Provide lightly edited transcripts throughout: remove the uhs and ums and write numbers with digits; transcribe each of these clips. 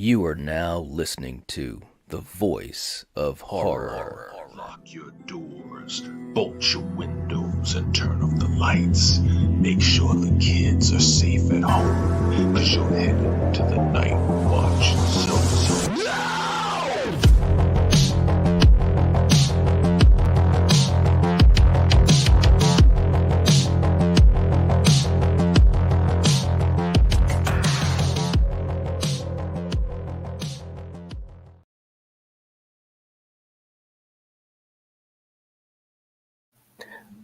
You are now listening to the voice of horror. Lock your doors, bolt your windows, and turn off the lights. Make sure the kids are safe at home, because you're headed to the Nightwatch zone.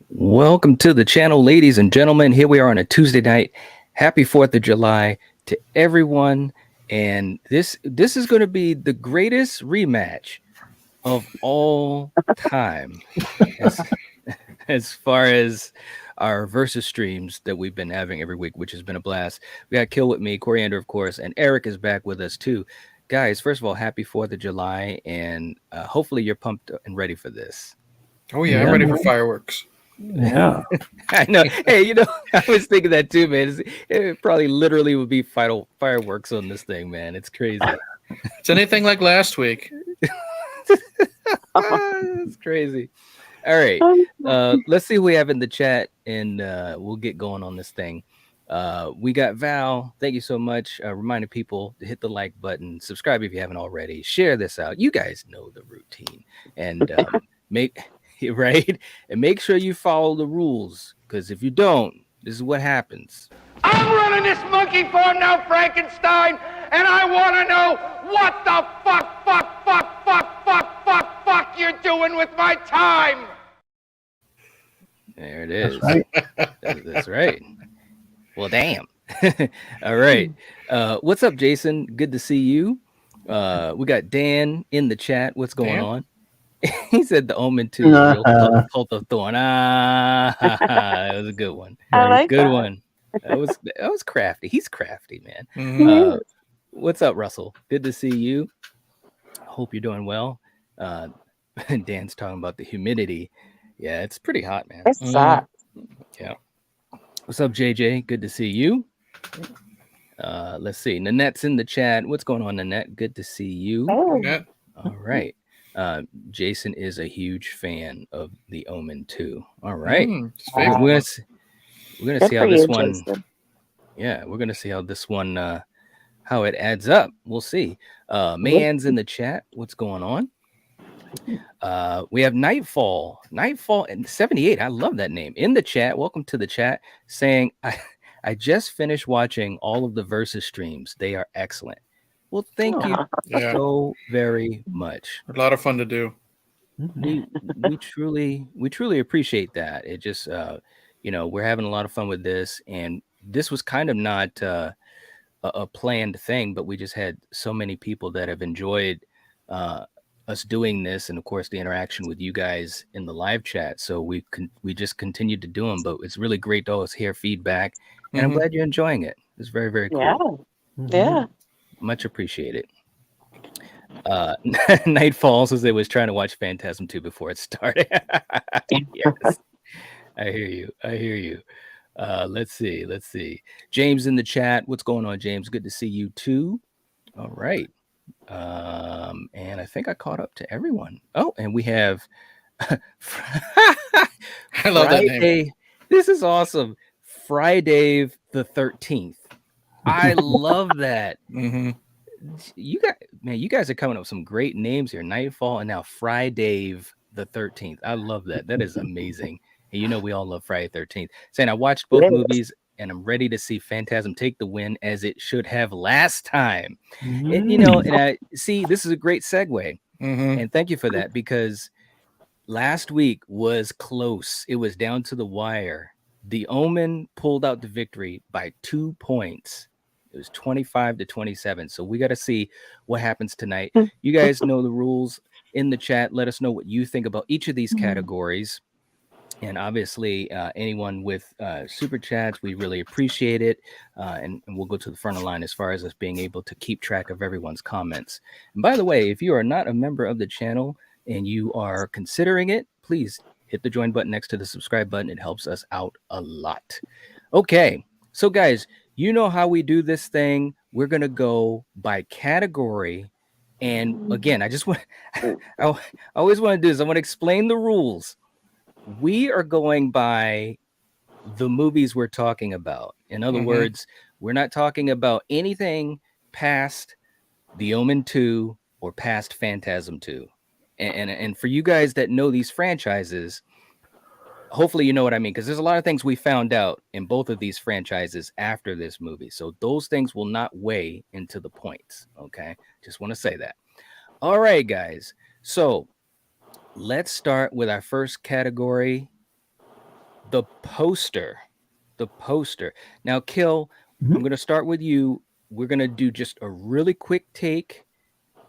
Welcome to the channel, ladies and gentlemen. Here we are on a Tuesday night. Happy 4th of July to everyone. And this is going to be the greatest rematch of all time as far as our versus streams that we've been having every week, which has been a blast. We got Kill with me, Coriander, of course, and Eric is back with us too. Guys, first of all, happy 4th of July, and hopefully you're pumped and ready for this. Oh yeah, I'm ready for fireworks. Yeah, I know. Hey, I was thinking that too, man. It probably literally would be fireworks on this thing, man. It's crazy. It's anything like last week. It's crazy. All right. Let's see who we have in the chat, and we'll get going on this thing. We got Val. Thank you so much. Reminding people to hit the like button, subscribe if you haven't already, share this out. You guys know the routine, and make sure you follow the rules, because if you don't, this is what happens. I'm running this monkey farm now, Frankenstein, and I want to know what the fuck you're doing with my time. There it is. That's right. That's right. Well, damn. All right. What's up, Jason? Good to see you. We got Dan in the chat. What's going on? He said the Omen 2, real cult of Thorn. That was a good one. I like good that. one. That was crafty. He's crafty, man. Mhm. What's up, Russell? Good to see you. Hope you're doing well. Dan's talking about the humidity. Yeah, it's pretty hot, man. It's hot. Yeah. What's up, JJ? Good to see you. Let's see. Nanette's in the chat. What's going on, Nanette? Good to see you. Oh, Yeah. All right. Jason is a huge fan of the Omen 2. All right. It's favorite. We're gonna good see for how this you, one. Jason. Yeah, we're gonna see how this one how it adds up. We'll see. Mayan's in the chat. What's going on? We have Nightfall and 78. I love that name in the chat. Welcome to the chat, saying I just finished watching all of the versus streams. They are excellent. Well, thank you Yeah, so very much. a lot of fun to do. We truly appreciate that. It just we're having a lot of fun with this, and this was kind of not a planned thing, but we just had so many people that have enjoyed us doing this, and of course the interaction with you guys in the live chat. So we just continued to do them, but it's really great to always hear feedback, and I'm Mhm. glad you're enjoying it. It's very, very cool. Yeah, yeah. Much appreciated. Nightfall says they was trying to watch Phantasm 2 before it started. Yes, I hear you. Let's see. James in the chat. What's going on, James? Good to see you too. All right. And I think I caught up to everyone. Oh, and we have I love that name. Friday. This is awesome. Friday the 13th. I love that. Mhm. You guys are coming up with some great names here. Nightfall and now Friday the 13th. I love that. That is amazing. And we all love Friday 13th. Saying I watched both Yes. movies and I'm ready to see Phantasm take the win as it should have last time. And I see this is a great segue. Mhm. And thank you for that, because last week was close. It was down to the wire. The Omen pulled out the victory by 2 points. It was 25-27. So we got to see what happens tonight. You guys know the rules in the chat. Let us know what you think about each of these categories. And obviously, anyone with super chats, we really appreciate it. And we'll go to the front of the line as far as us being able to keep track of everyone's comments. And by the way, if you are not a member of the channel and you are considering it, please hit the join button next to the subscribe button. It helps us out a lot. Okay, so guys, you know how we do this thing. We're gonna go by category, and again, I just want I always want to do this. I want to explain the rules. We are going by the movies we're talking about. In other words, we're not talking about anything past The Omen 2 or past Phantasm 2. And for you guys that know these franchises, hopefully you know what I mean, because there's a lot of things we found out in both of these franchises after this movie. So those things will not weigh into the points. Okay. Just want to say that. All right, guys. So let's start with our first category, the poster. The poster. Now, Kill, I'm going to start with you. We're going to do just a really quick take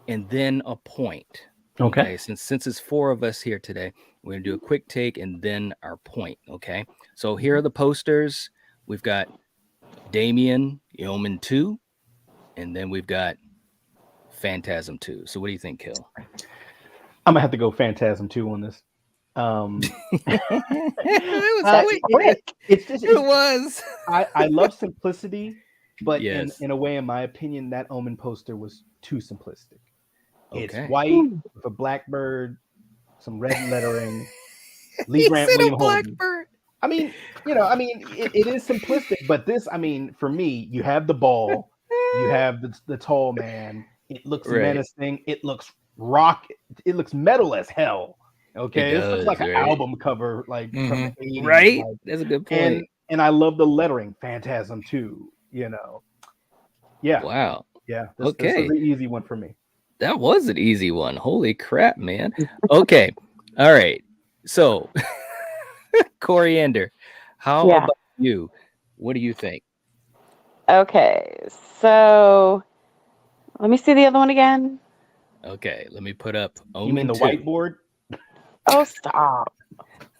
and then a point. Okay. Since it's 4 of us here today, we're going to do a quick take and then our point. Okay. So here are the posters. We've got Damien, Omen 2, and then we've got Phantasm 2. So what do you think, Kill? I'm gonna have to go Phantasm 2 on this. It was quick. It was. I love simplicity, but Yes. in a way, in my opinion, that Omen poster was too simplistic. Okay. It's white with a blackbird, some red lettering. Lee He Grant, said a William Holden. blackbird. I mean, it is simplistic, but this, I mean, for me, you have the ball, you have the tall man. It looks menacing. It looks rock. It looks metal as hell. Okay, it looks like an album cover, like from the 80s. Right? Like, That's a good point. and I love the lettering, Phantasm 2. Yeah. Wow. Yeah. This is an easy one for me. That was an easy one. Holy crap, man. Okay. All right. So, Coriander, how about you? What do you think? Okay. So, let me see the other one again. Okay. Let me put up Omen. You mean the 2. whiteboard? Oh, stop.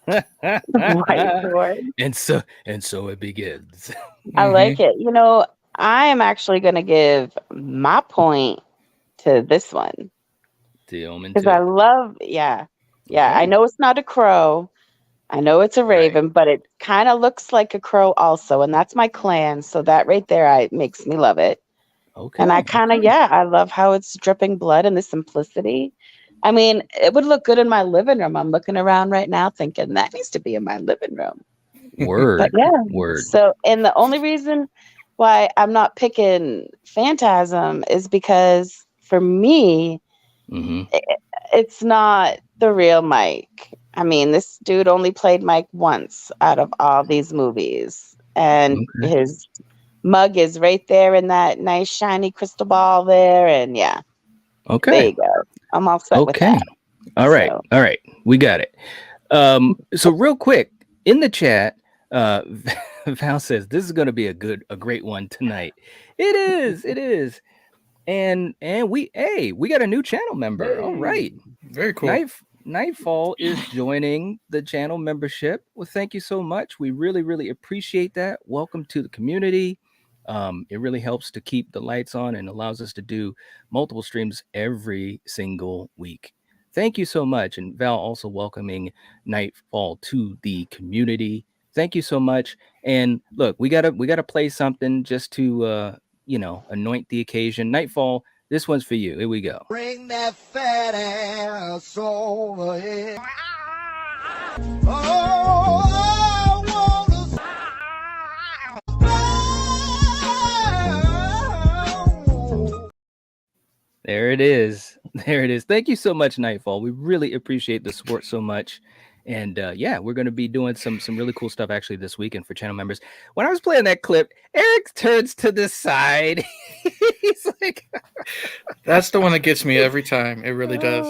Whiteboard. And so it begins. I like it. I am actually going to give my point to this one. The Omen 2. Because I love, I know it's not a crow. I know it's a raven, but it kind of looks like a crow also. And that's my clan. So that right there makes me love it. Okay. And I kind of, I love how it's dripping blood and the simplicity. I mean, it would look good in my living room. I'm looking around right now thinking that needs to be in my living room. Word. But Word. So, and the only reason why I'm not picking Phantasm is because for me, it's not the real Mike. I mean, this dude only played Mike once out of all these movies. And his mug is right there in that nice shiny crystal ball there. And okay. There you go. I'm all set with that. All right. All right. We got it. So real quick, in the chat, Val says this is going to be a great one tonight. It is. And we got a new channel member. All right. Very cool. Nightfall is joining the channel membership. Well, thank you so much. We really, really appreciate that. Welcome to the community. It really helps to keep the lights on and allows us to do multiple streams every single week. Thank you so much. And Val also welcoming Nightfall to the community. Thank you so much. And look, we gotta play something just to anoint the occasion. Nightfall, this one's for you. Here we go. Bring that fat ass over here. Oh, There it is. Thank you so much, Nightfall. We really appreciate the support so much. And we're going to be doing some really cool stuff actually this weekend for channel members. When I was playing that clip, Eric turns to the side. He's like, that's the one that gets me every time. It really does.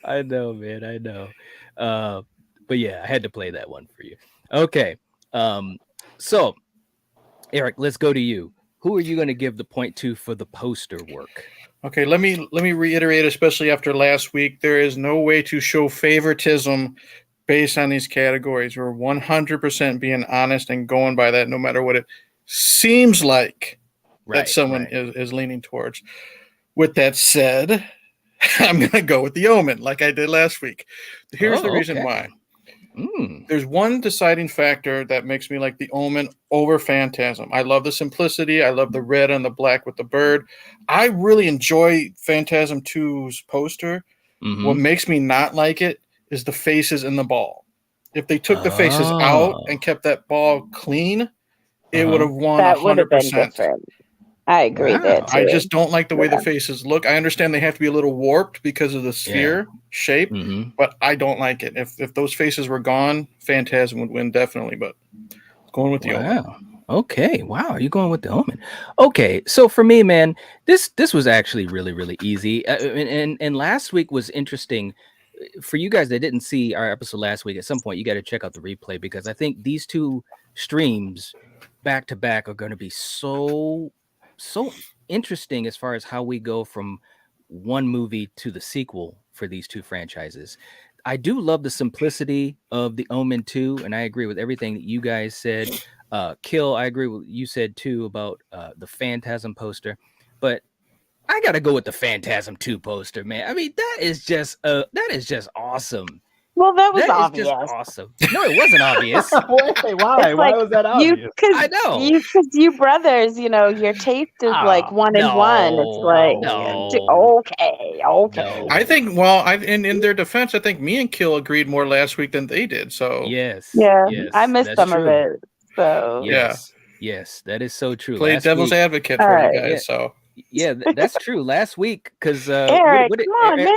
I know, man. I know. But I had to play that one for you. Okay. So, Eric, let's go to you. Who are you going to give the point to for the poster work? Okay, let me reiterate, especially after last week, there is no way to show favoritism based on these categories. We're 100% being honest and going by that, no matter what it seems like that someone is leaning towards. With that said, I'm going to go with the Omen, like I did last week. Here's the reason why. There's one deciding factor that makes me like the Omen over Phantasm. I love the simplicity. I love the red and the black with the bird. I really enjoy Phantasm 2's poster. What makes me not like it is the faces in the ball. If they took the faces out and kept that ball clean, it would have won That would have been 100%. different. I agree there too. I just don't like the way the faces look. I understand they have to be a little warped because of the sphere shape, but I don't like it. If those faces were gone, Phantasm would win definitely, but going with the Omen. Okay. Wow. You're going with the Omen. Okay. So for me, man, this was actually really, really easy. And last week was interesting. For you guys that didn't see our episode last week, at some point you got to check out the replay, because I think these two streams back to back are going to be so interesting as far as how we go from one movie to the sequel for these two franchises. I do love the simplicity of the Omen 2, and I agree with everything that you guys said. Kill, I agree with what you said too about the Phantasm poster, but I gotta go with the Phantasm 2 poster, man. I mean, that is just awesome. Well, that was That is obvious. just awesome. No, it wasn't obvious. Wait, why? Why was that obvious? I know. Because you brothers, your taste is like one and one. It's like, okay. No. I think, in their defense, I think me and Kill agreed more last week than they did. So Yes. I missed some of it. So yes, that is so true. Play devil's advocate for you guys. So that's true. Last week, because Eric, come on, man.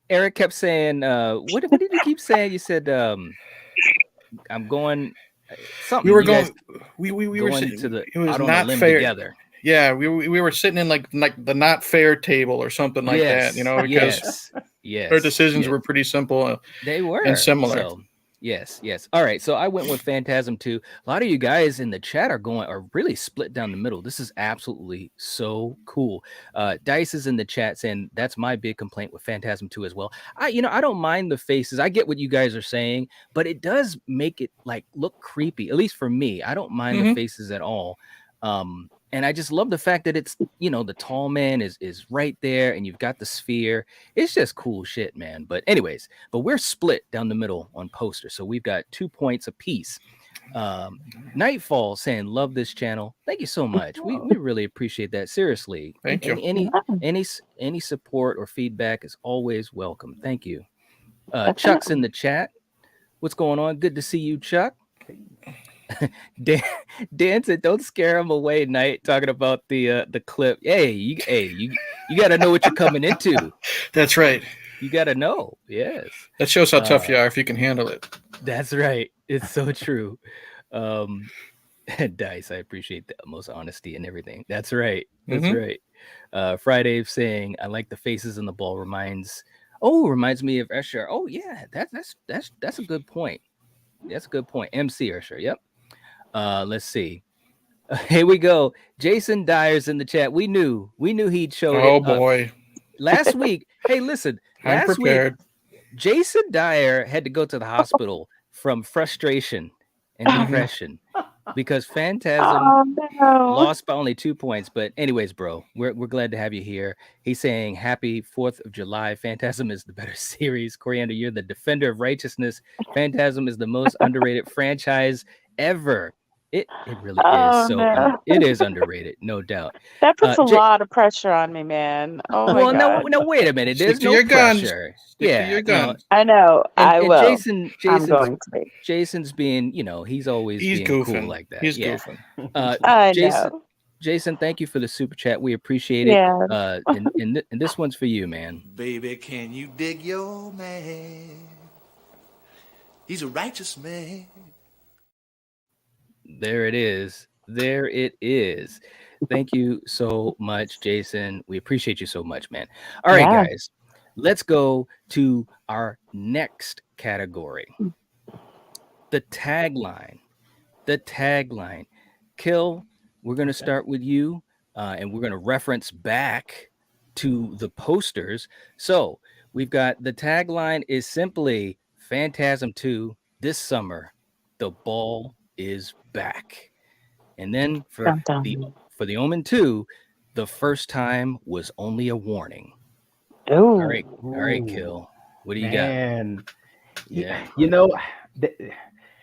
Eric kept saying, what did you keep saying? You said, I'm going something. We were going. We were going sitting, to the. It was out on not a limb fair. Together. Yeah, we were sitting in like the not fair table or something like that. Because our decisions were pretty simple. They were and similar. So, yes. All right. So I went with Phantasm 2. A lot of you guys in the chat are really split down the middle. This is absolutely so cool. Dice is in the chat saying that's my big complaint with Phantasm 2 as well. I don't mind the faces. I get what you guys are saying, but it does make it like look creepy. At least for me, I don't mind the faces at all. And I just love the fact that it's, the tall man is right there and you've got the sphere. It's just cool shit, man. But anyways, we're split down the middle on poster. So we've got 2 points apiece. Nightfall saying, love this channel. Thank you so much. We really appreciate that. Seriously. Thank you. Any support or feedback is always welcome. Thank you. Chuck's in the chat. What's going on? Good to see you, Chuck. Dan said, "Don't scare him away." Night talking about the clip. Hey, you got to know what you're coming into. That's right. You got to know. Yes. That shows how tough you are if you can handle it. That's right. It's so true. Dice, I appreciate the most honesty and everything. That's right. That's right. Friday saying, "I like the faces in the ball." Reminds me of Escher. Oh yeah, that's a good point. That's a good point. MC Escher. Yep. Let's see. Here we go. Jason Dyer's in the chat. We knew he'd show it. Oh boy. Last week. Hey, listen. I'm prepared. Jason Dyer had to go to the hospital from frustration and depression because Phantasm lost by only 2 points. But anyways, bro, we're glad to have you here. He's saying happy 4th of July. Phantasm is the better series. Coriander, you're the defender of righteousness. Phantasm is the most underrated franchise ever. It really is. So it is underrated, no doubt. That puts a lot of pressure on me, man. Oh my God. No, wait a minute. There's no pressure. Your guns. I know. I will. Jason's being, he's always being goofing. Cool like that. He's goofing. I know. Jason, thank you for the super chat. We appreciate it. Yeah. And this one's for you, man. Baby, can you dig your man? He's a righteous man. There it is. Thank you so much, Jason. We appreciate you so much, man. All right, guys, let's go to our next category. The tagline. Kill, we're going to start with you, and we're going to reference back to the posters. So we've got the tagline is simply Phantasm 2 this summer. The ball is back. And then for the Omen 2, the first time was only a warning. Oh, all right, Kill. What do you got? Man, yeah,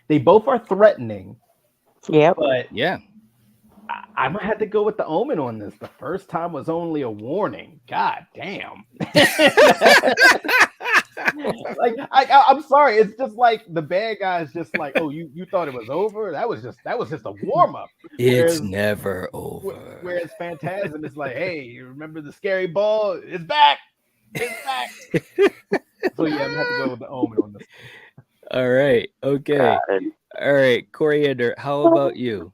they both are threatening. Yep. But Yeah. I'm gonna have to go with the Omen on this. The first time was only a warning. God damn. Like I'm sorry. It's just like the bad guy's just like, oh, you thought it was over? That was just a warm up. It's never over. Whereas Phantasm is like, hey, you remember the scary ball? It's back. It's back. So yeah, I'm gonna have to go with the Omen on this. All right. Okay. All right, Coriander. How about you?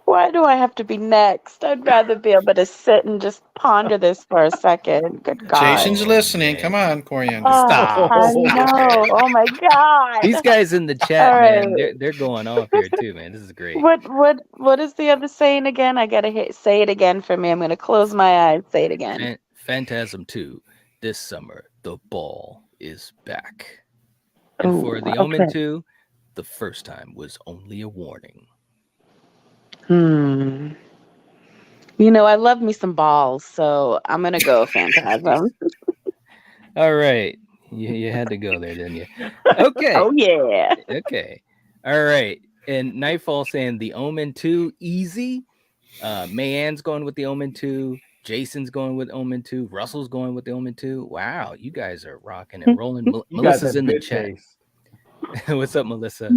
Why do I have to be next? I'd rather be able to sit and just ponder this for a second. Good God. Jason's listening. man. Come on, Coriander. Stop. I know. Oh my God. These guys in the chat, All man, right. they're going off here too, man. This is great. What is the other saying again? I gotta say it again for me. I'm gonna close my eyes. Say it again. Phantasm 2. This summer, the ball is back. And Ooh, for the Omen 2, the first time was only a warning. You know, I love me some balls, so I'm gonna go Phantasm. All right. You had to go there, didn't you? Okay. Oh yeah. Okay. All right. And Nightfall saying the Omen 2 easy. Mayan's going with the Omen 2. Jason's going with Omen 2. Russell's going with the Omen 2. Wow, you guys are rocking and rolling. Melissa's in the chat. What's up, Melissa?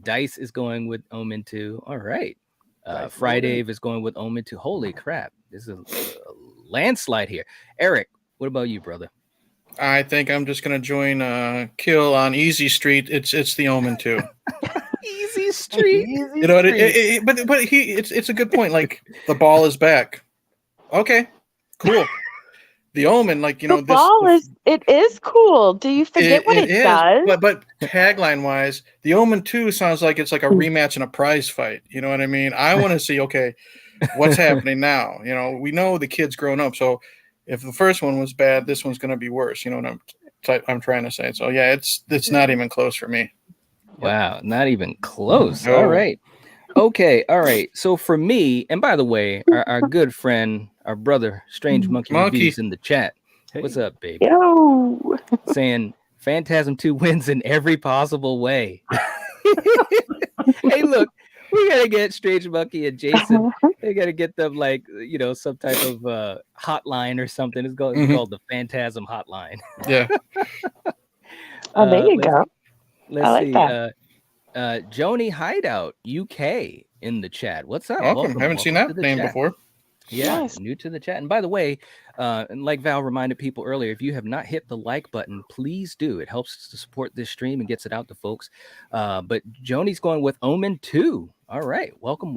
Dice is going with Omen 2. All right. Friday is going with Omen 2. Holy crap. This is a landslide here. Eric, what about you, brother? I think I'm just gonna join Kill on Easy Street. It's the Omen 2. Easy Street. You know, but it's a good point. Like the ball is back. Okay, cool. The Omen, like the ball is cool. Do you forget what it does? But tagline wise, the Omen 2 sounds like it's like a rematch in a prize fight. You know what I mean? I want to see, okay, what's happening now? You know, we know the kid's grown up, so if the first one was bad, this one's going to be worse. You know what I'm trying to say? So yeah, it's not even close for me. Wow, not even close. No. All right. Okay, all right. So for me, and by the way, our good friend, our brother, Strange Monkey Reviews in the chat. Hey. What's up, baby? Yo. Saying Phantasm 2 wins in every possible way. Hey, look, we gotta get Strange Monkey and Jason. They gotta get them like, you know, some type of hotline or something. It's called the Phantasm Hotline. Yeah. Oh, there you go. Let's see. That. Joni Hideout UK in the chat. What's up? Welcome. Haven't seen that name before. Yeah, nice. New to the chat. And by the way, and like Val reminded people earlier, if you have not hit the like button, please do. It helps to support this stream and gets it out to folks. But Joni's going with Omen 2. All right. Welcome.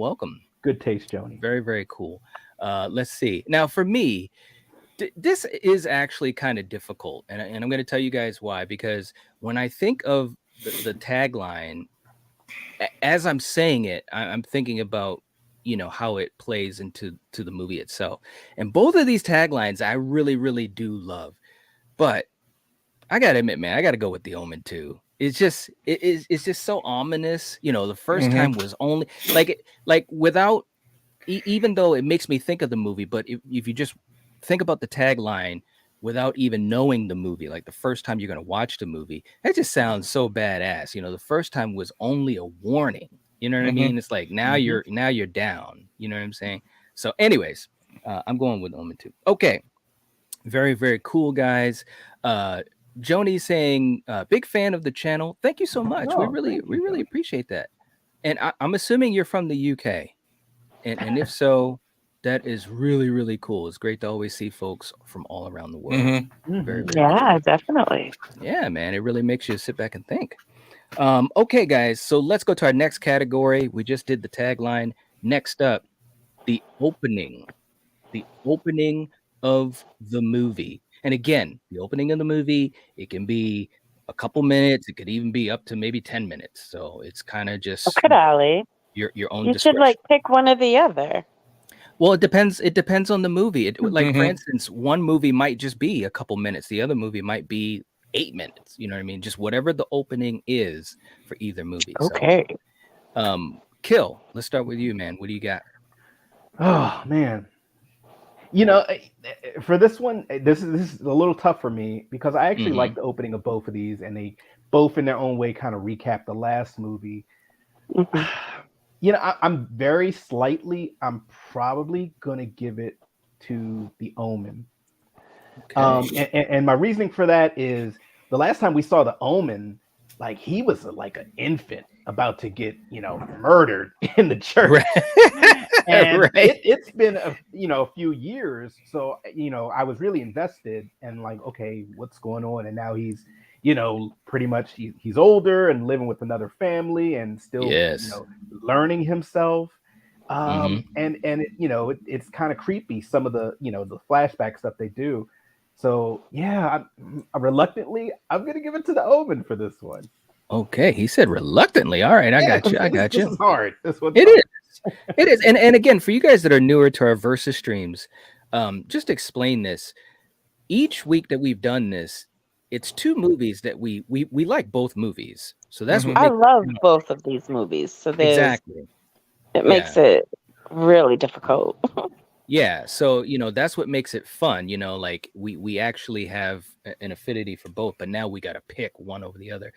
Good taste, Joni. Very, very cool. Let's see. Now, for me, this is actually kind of difficult. And I'm going to tell you guys why. Because when I think of the tagline, as I'm saying it, I'm thinking about, you know, how it plays into the movie itself. And both of these taglines I really, really do love. But I gotta admit, man, I gotta go with the Omen 2. It's just it's just so ominous. You know, the first time was only like without even though it makes me think of the movie, but if you just think about the tagline without even knowing the movie, like the first time you're going to watch the movie, that just sounds so badass. You know, the first time was only a warning. You know what I mean? It's like now you're down. You know what I'm saying? So anyways, I'm going with Omen 2. Okay. Very, very cool, guys. Joni's saying, big fan of the channel. Thank you so much. We really appreciate that. And I'm assuming you're from the UK. And if so, that is really, really cool. It's great to always see folks from all around the world. Very, very cool. Definitely. Yeah, man. It really makes you sit back and think. Okay, guys. So let's go to our next category. We just did the tagline. Next up, the opening. The opening of the movie. And again, the opening of the movie, it can be a couple minutes. It could even be up to maybe 10 minutes. So it's kind of just your own discretion. You should like pick one or the other. Well, it depends. It depends on the movie. Like, for instance, one movie might just be a couple minutes. The other movie might be 8 minutes. You know what I mean? Just whatever the opening is for either movie. Okay. So, Kill, let's start with you, man. What do you got? Oh, man. You know, for this one, this is a little tough for me because I actually like the opening of both of these, and they both in their own way kind of recap the last movie. You know, I'm very slightly. I'm probably gonna give it to the Omen. Okay. And my reasoning for that is the last time we saw the Omen, like he was like an infant about to get murdered in the church. And Right. it's been a few years, so I was really invested and like, okay, what's going on? And now he's pretty much he's older and living with another family and still Yes. learning himself. Mhm. And it's kind of creepy, some of the flashback stuff they do. So yeah, reluctantly I'm gonna give it to the Omen for this one. Okay, he said reluctantly. All right, I got you. I got This you. is hard. This one's It hard. is. It is. And again, for you guys that are newer to our Versus streams, just explain this. Each week that we've done this, it's two movies that we like both movies. So that's what I makes love both of these movies, so exactly. it makes it really difficult. Yeah, so that's what makes it fun. Like we actually have an affinity for both, but now we got to pick one over the other.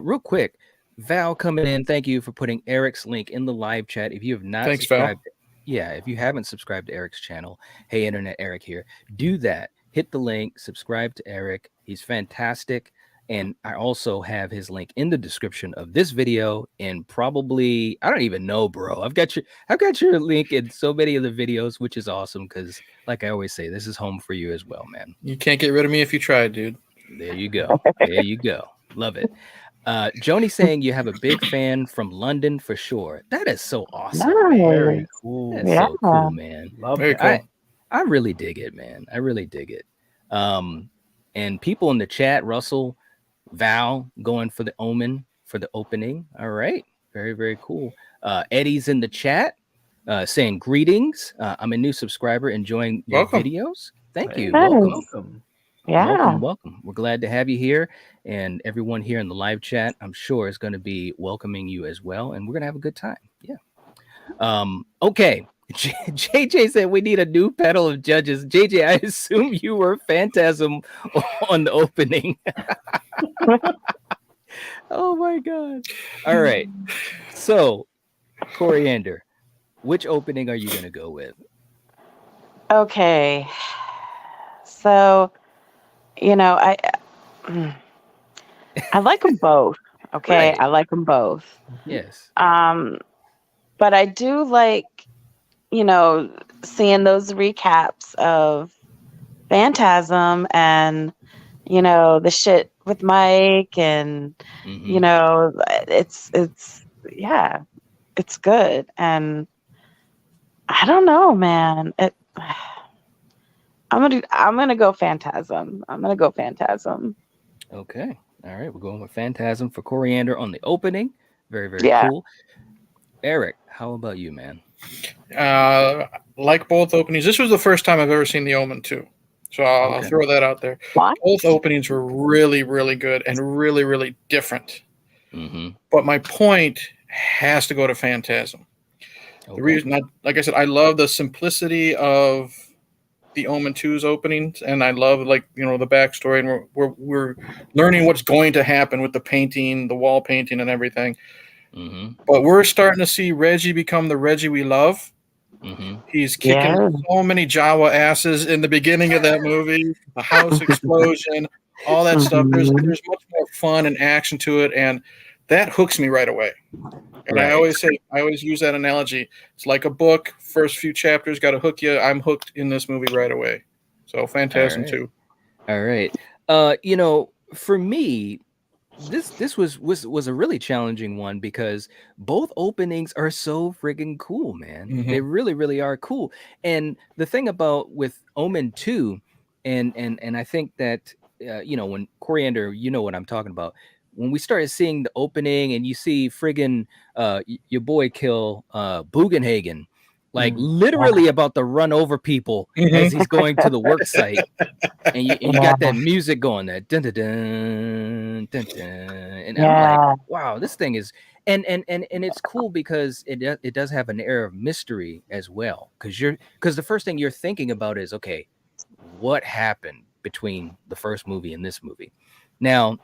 Real quick, Val coming in. Thank you for putting Eric's link in the live chat. If you have not Thanks, Val. subscribed, yeah, if you haven't subscribed to Eric's channel, hey Internet Eric here, do that. Hit the link, subscribe to Eric. He's fantastic. And I also have his link in the description of this video, and probably I don't even know, bro. I've got your link in so many of the videos, which is awesome because, like I always say, this is home for you as well, man. You can't get rid of me if you try, dude. There you go. There you go. Love it. Joni saying you have a big fan from London for sure. That is so awesome. Very Nice. cool. That's so cool, man. Love Very that. cool. I really dig it, man. I really dig it. And people in the chat, Russell, Val going for the Omen for the opening. All right. Very, very cool. Eddie's in the chat saying greetings. I'm a new subscriber enjoying your Welcome. videos. Thank you. Nice. Welcome. Yeah. Welcome. We're glad to have you here. And everyone here in the live chat, I'm sure, is going to be welcoming you as well. And we're going to have a good time. Yeah. Okay. JJ said we need a new panel of judges. JJ, I assume you were Phantasm on the opening. Oh my God. All right. So, Coriander, which opening are you going to go with? Okay. So, I like them both. Okay, Right. I like them both. Yes. But I do like, seeing those recaps of Phantasm and the shit with Mike and it's good. And I don't know, man. I'm gonna go Phantasm. Okay. All right. We're going with Phantasm for Coriander on the opening. Very, very cool. Eric, how about you, man? Like both openings, this was the first time I've ever seen The Omen 2. So I'll throw that out there. What? Both openings were really, really good and really, really different. Mm-hmm. But my point has to go to Phantasm. Okay. The reason, like I said, I love the simplicity of the Omen 2's openings, and I love the backstory, and we're learning what's going to happen with the painting, the wall painting, and everything. Mm-hmm. But we're starting to see Reggie become the Reggie we love. Mm-hmm. He's kicking so many Jawa asses in the beginning of that movie. The house explosion, all that stuff. There's much more fun and action to it, and that hooks me right away. And I always use that analogy. It's like a book. First few chapters got to hook you. I'm hooked in this movie right away. So Phantasm 2. All right. For me, this was a really challenging one because both openings are so friggin' cool, man. Mm-hmm. They really, really are cool. And the thing about with Omen 2, and I think that when Coriander, you know what I'm talking about. When we started seeing the opening and you see friggin' your boy kill Bugenhagen, like literally about to run over people as he's going to the work site, and you got that music going, that dun dun dun dun dun, and I'm like, wow, this thing is. and it's cool because it does have an air of mystery as well, because the first thing you're thinking about is, okay, what happened between the first movie and this movie. Now,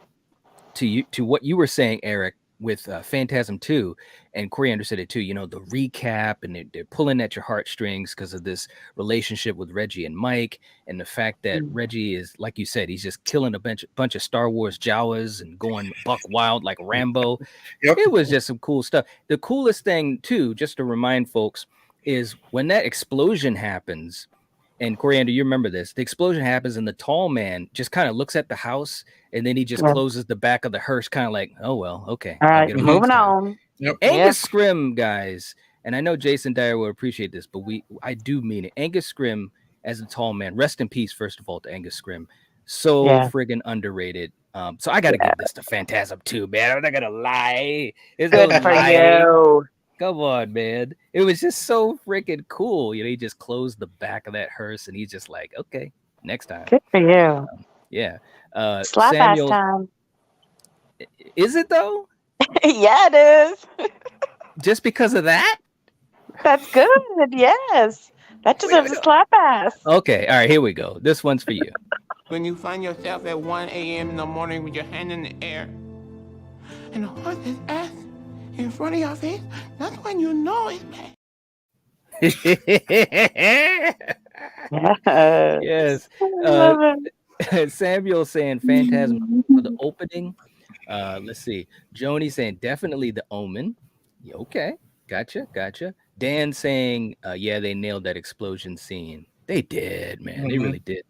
to what you were saying, Eric, with Phantasm 2, and Coriander said it too, the recap, and they're pulling at your heartstrings because of this relationship with Reggie and Mike, and the fact that Reggie is, like you said, he's just killing a bunch of Star Wars Jawas and going buck wild like Rambo. Yep. It was just some cool stuff. The coolest thing too, just to remind folks, is when that explosion happens. And Coriander, you remember this. The explosion happens and the tall man just kind of looks at the house, and then he just closes the back of the hearse, kind of like, oh, well, okay. All right, moving on. Yep. Angus Scrim, guys, and I know Jason Dyer will appreciate this, but I do mean it. Angus Scrim as a tall man, rest in peace, first of all, to Angus Scrim. So friggin' underrated. So I got to give this to Phantasm 2, man. I'm not going to lie. It's Good for you. Come on, man. It was just so freaking cool. He just closed the back of that hearse, and he's just like, okay, next time. Good for you. Yeah. Slap ass time. Is it, though? Yeah, it is. Just because of that? That's good. Yes. That deserves a slap ass. Okay. All right. Here we go. This one's for you. When you find yourself at 1 a.m. in the morning with your hand in the air and a horse's ass in front of your face, that's when you know it's bad. Yes. Samuel saying Phantasm for the opening. Let's see. Joni saying definitely the Omen. Yeah, okay. Gotcha. Dan saying, yeah, they nailed that explosion scene. They did, man. They really did.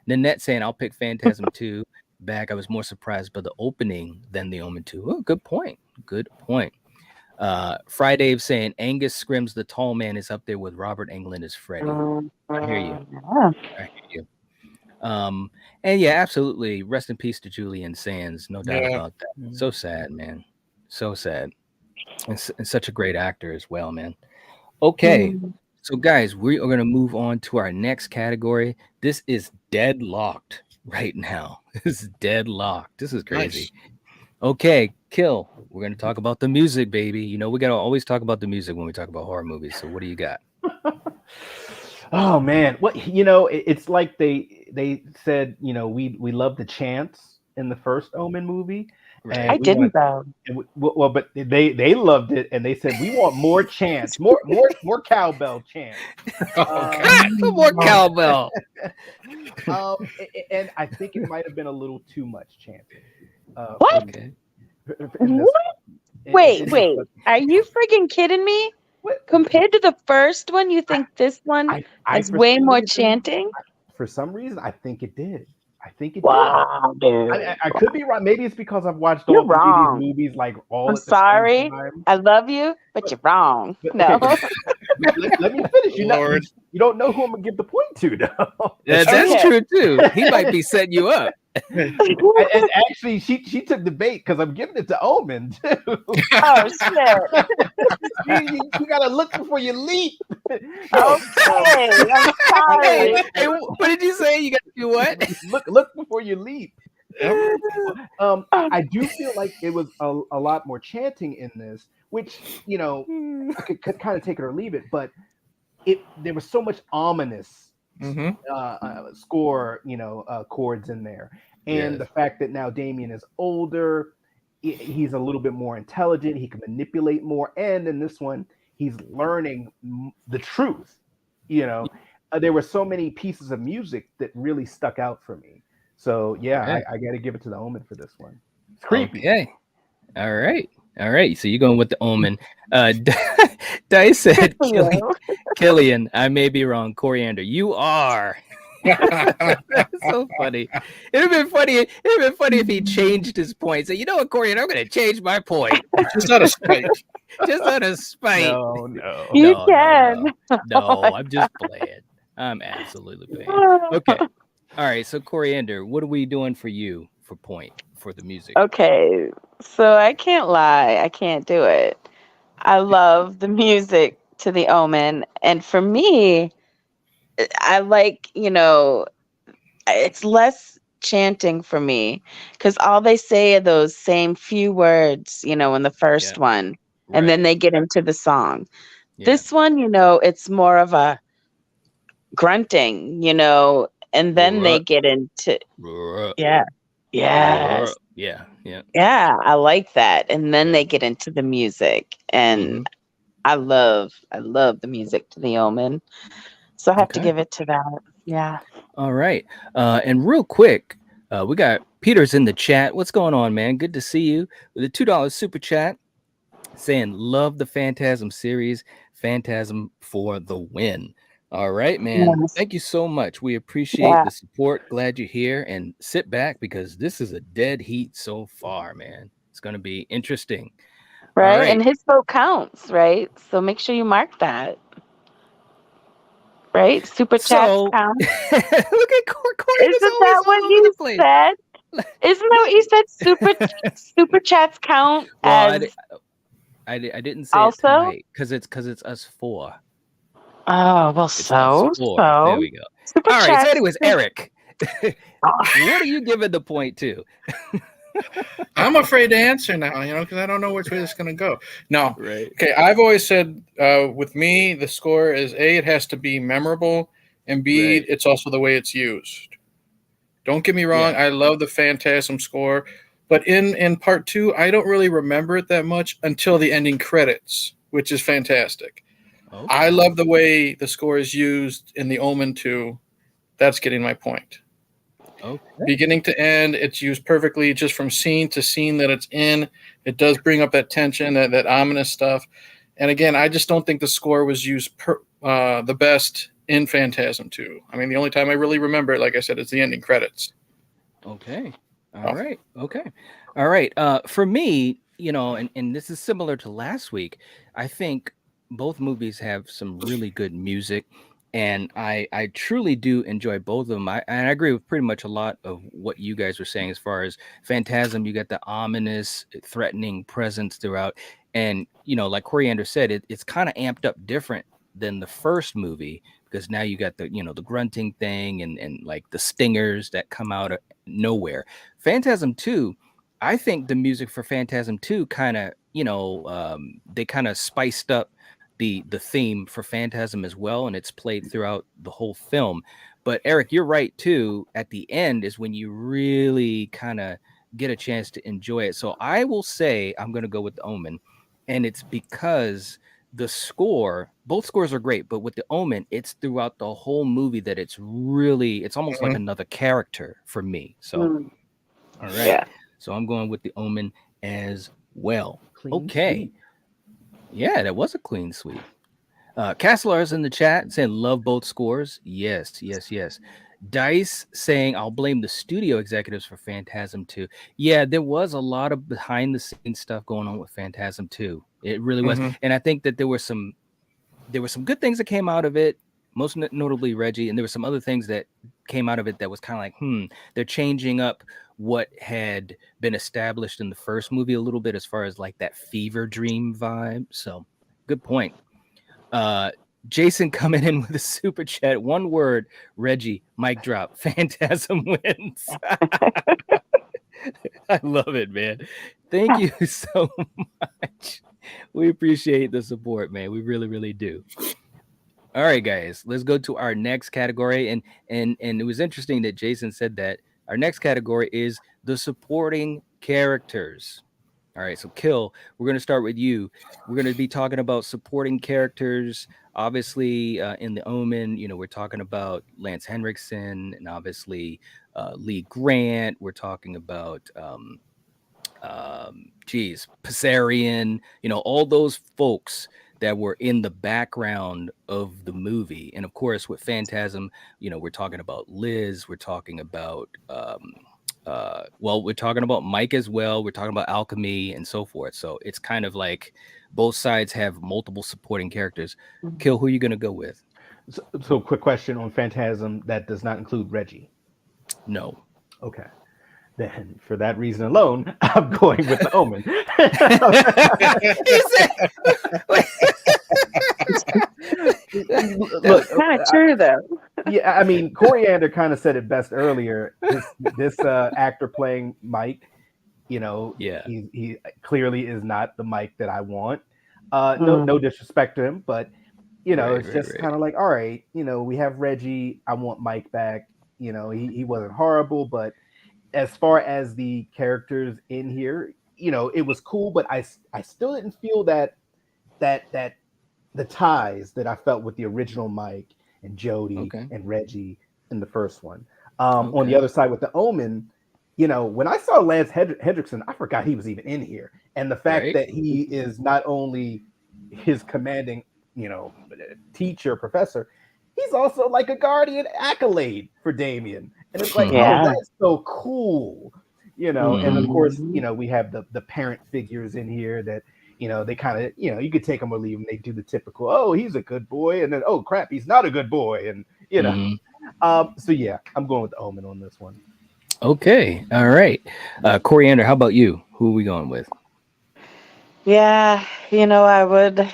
Nanette saying, I'll pick Phantasm 2 back. I was more surprised by the opening than the Omen 2. Oh, good point. Friday saying Angus Scrim's the tall man is up there with Robert Englund as Freddy. I hear you. And yeah, absolutely. Rest in peace to Julian Sands. No doubt about that. So sad, man. So sad. And such a great actor as well, man. Okay. So guys, we are going to move on to our next category. This is deadlocked right now. This is deadlocked. This is crazy. Nice. Okay, Kill. We're going to talk about the music, baby. We got to always talk about the music when we talk about horror movies. So what do you got? Oh man, it's like they said, we love the chants in the first Omen movie. Right. I didn't though. But they loved it, and they said we want more chants, more cowbell chants. More cowbell. And I think it might have been a little too much chanting. What? Okay. Wait. Are you friggin' kidding me? What? Compared to the first one, you think this one has way more chanting? For some reason, I think it did. Wow, dude. I could be wrong. Maybe it's because I've watched all of these movies like all. I'm sorry. I love you, but you're wrong. No. Let me finish. You don't know who I'm gonna give the point to, though. That's true too. He might be setting you up. And actually, she took the bait because I'm giving it to Omen too. Oh shit! you gotta look before you leap. Okay, I'm sorry. Hey, what did you say? You got to do what? Look before you leap. I do feel like it was a lot more chanting in this, which I could kind of take it or leave it, but there was so much ominous score, chords in there. And the fact that now Damien is older, he's a little bit more intelligent, he can manipulate more, and in this one, he's learning the truth. There were so many pieces of music that really stuck out for me. So I got to give it to the Omen for this one. It's creepy. Okay. All right. So you're going with the Omen. Dice said, Killian, I may be wrong. Coriander, you are. That's so funny. It'd have been funny if he changed his point. So you know what, Coriander, I'm going to change my point. Just out of spite. No. You can. No, I'm just playing. I'm absolutely playing. Okay. All right. So Coriander, what are we doing for you for point for the music? Okay. So I can't lie. I can't do it. I love the music to the Omen. And for me, I like, it's less chanting for me because all they say are those same few words, in the first one, and then they get into the song. This one, it's more of a grunting, and then they get into yes. Yeah, I like that. And then they get into the music, and I love the music to the Omen. So I have to give it to that. Yeah. All right. And real quick, we got Peter's in the chat. What's going on, man? Good to see you with a $2 super chat saying love the Phantasm series. Phantasm for the win. All right, man. Yes. Thank you so much. We appreciate the support. Glad you're here, and sit back because this is a dead heat so far, man. It's going to be interesting. Right. And his vote counts, right? So make sure you mark that. Right? Super chats count. Look at Corey. Isn't that what you said? Isn't that what you said? Super chats count well, as I didn't say also? it tonight because it's us four. Oh, well, It's us four. There we go. Super All right. chats. So anyways, Eric, what are you giving the point to? I'm afraid to answer now, because I don't know which way it's going to go. No. Right. Okay, I've always said with me, the score is A, it has to be memorable, and B, it's also the way it's used. Don't get me wrong. I love the Phantasm score, but in part 2, I don't really remember it that much until the ending credits, which is fantastic. Okay. I love the way the score is used in the Omen 2. That's getting my point. Okay. Beginning to end, it's used perfectly just from scene to scene that it's in. It does bring up that tension, that ominous stuff. And again, I just don't think the score was used the best in Phantasm 2. I mean, the only time I really remember it, like I said, is the ending credits. Okay. All right. Okay. All right. For me, and this is similar to last week, I think both movies have some really good music. And I truly do enjoy both of them. I agree with pretty much a lot of what you guys were saying as far as Phantasm. You got the ominous, threatening presence throughout. And, like Coriander said, it's kind of amped up different than the first movie because now you got the, the grunting thing and like the stingers that come out of nowhere. Phantasm 2, I think the music for Phantasm 2 kind of, they kind of spiced up the theme for Phantasm as well, and it's played throughout the whole film. But Eric, you're right too. At the end is when you really kind of get a chance to enjoy it. So I will say I'm going to go with the Omen, and it's because the score, both scores are great, but with the Omen, it's throughout the whole movie that it's almost like another character for me. So, all right. Yeah. So I'm going with the Omen as well. Okay. Yeah, that was a clean sweep. Castlar's in the chat saying love both scores. Yes. Dice saying I'll blame the studio executives for Phantasm 2. Yeah, there was a lot of behind the scenes stuff going on with Phantasm 2. It really was. And I think that there were some good things that came out of it, most notably Reggie, and there were some other things that came out of it that was kind of like, they're changing up what had been established in the first movie a little bit as far as like that fever dream vibe. So good point. Jason coming in with a super chat. One word, Reggie, mic drop. Phantasm wins. I love it, man. Thank you so much. We appreciate the support, man. We really, really do. All right, guys, let's go to our next category. And it was interesting that Jason said that our next category is the supporting characters. All right, so Kill, we're going to start with you. We're going to be talking about supporting characters. Obviously, in the Omen, we're talking about Lance Henriksen and obviously Lee Grant. We're talking about Pisarian, all those folks that were in the background of the movie. And of course, with Phantasm, we're talking about Liz, we're talking about we're talking about Mike as well. We're talking about Alchemy and so forth. So it's kind of like both sides have multiple supporting characters. Kill, who are you going to go with? So quick question on Phantasm, that does not include Reggie? No. Okay. Then for that reason alone, I'm going with the Omen. Look, kind of true though. Yeah, I mean, Coriander kind of said it best earlier. This actor playing Mike, Yeah. he clearly is not the Mike that I want. Mm. No disrespect to him, but Right, it's just right. kind of like, all right, we have Reggie. I want Mike back. He wasn't horrible, but as far as the characters in here, it was cool, but I still didn't feel that the ties that I felt with the original Mike and Jody Okay. and Reggie in the first one. On the Okay. other side with the Omen, when I saw Lance Hendrickson, I forgot he was even in here, and the fact Right. that he is not only his commanding, teacher professor, he's also like a guardian accolade for Damien, and it's like, oh, Yeah. that's so cool, And of course, we have the parent figures in here that they kind of, you could take them or leave them. They do the typical, oh, he's a good boy, and then, oh crap, he's not a good boy, and so yeah, I'm going with the Omen on this one. Okay, all right. Coriander, how about you? Who are we going with? Yeah, I would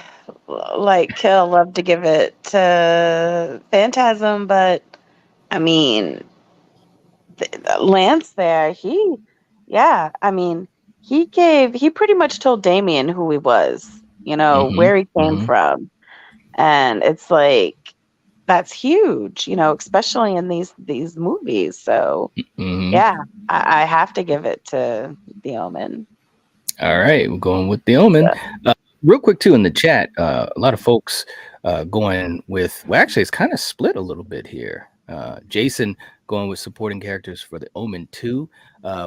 love to give it to Phantasm, but I mean, Lance there, he pretty much told Damien who he was, where he came from. And it's like, that's huge, especially in these movies. So yeah, I have to give it to the Omen. All right, we're going with the Omen. Real quick too, in the chat, a lot of folks going with, well, actually it's kind of split a little bit here. Jason going with supporting characters for the Omen 2.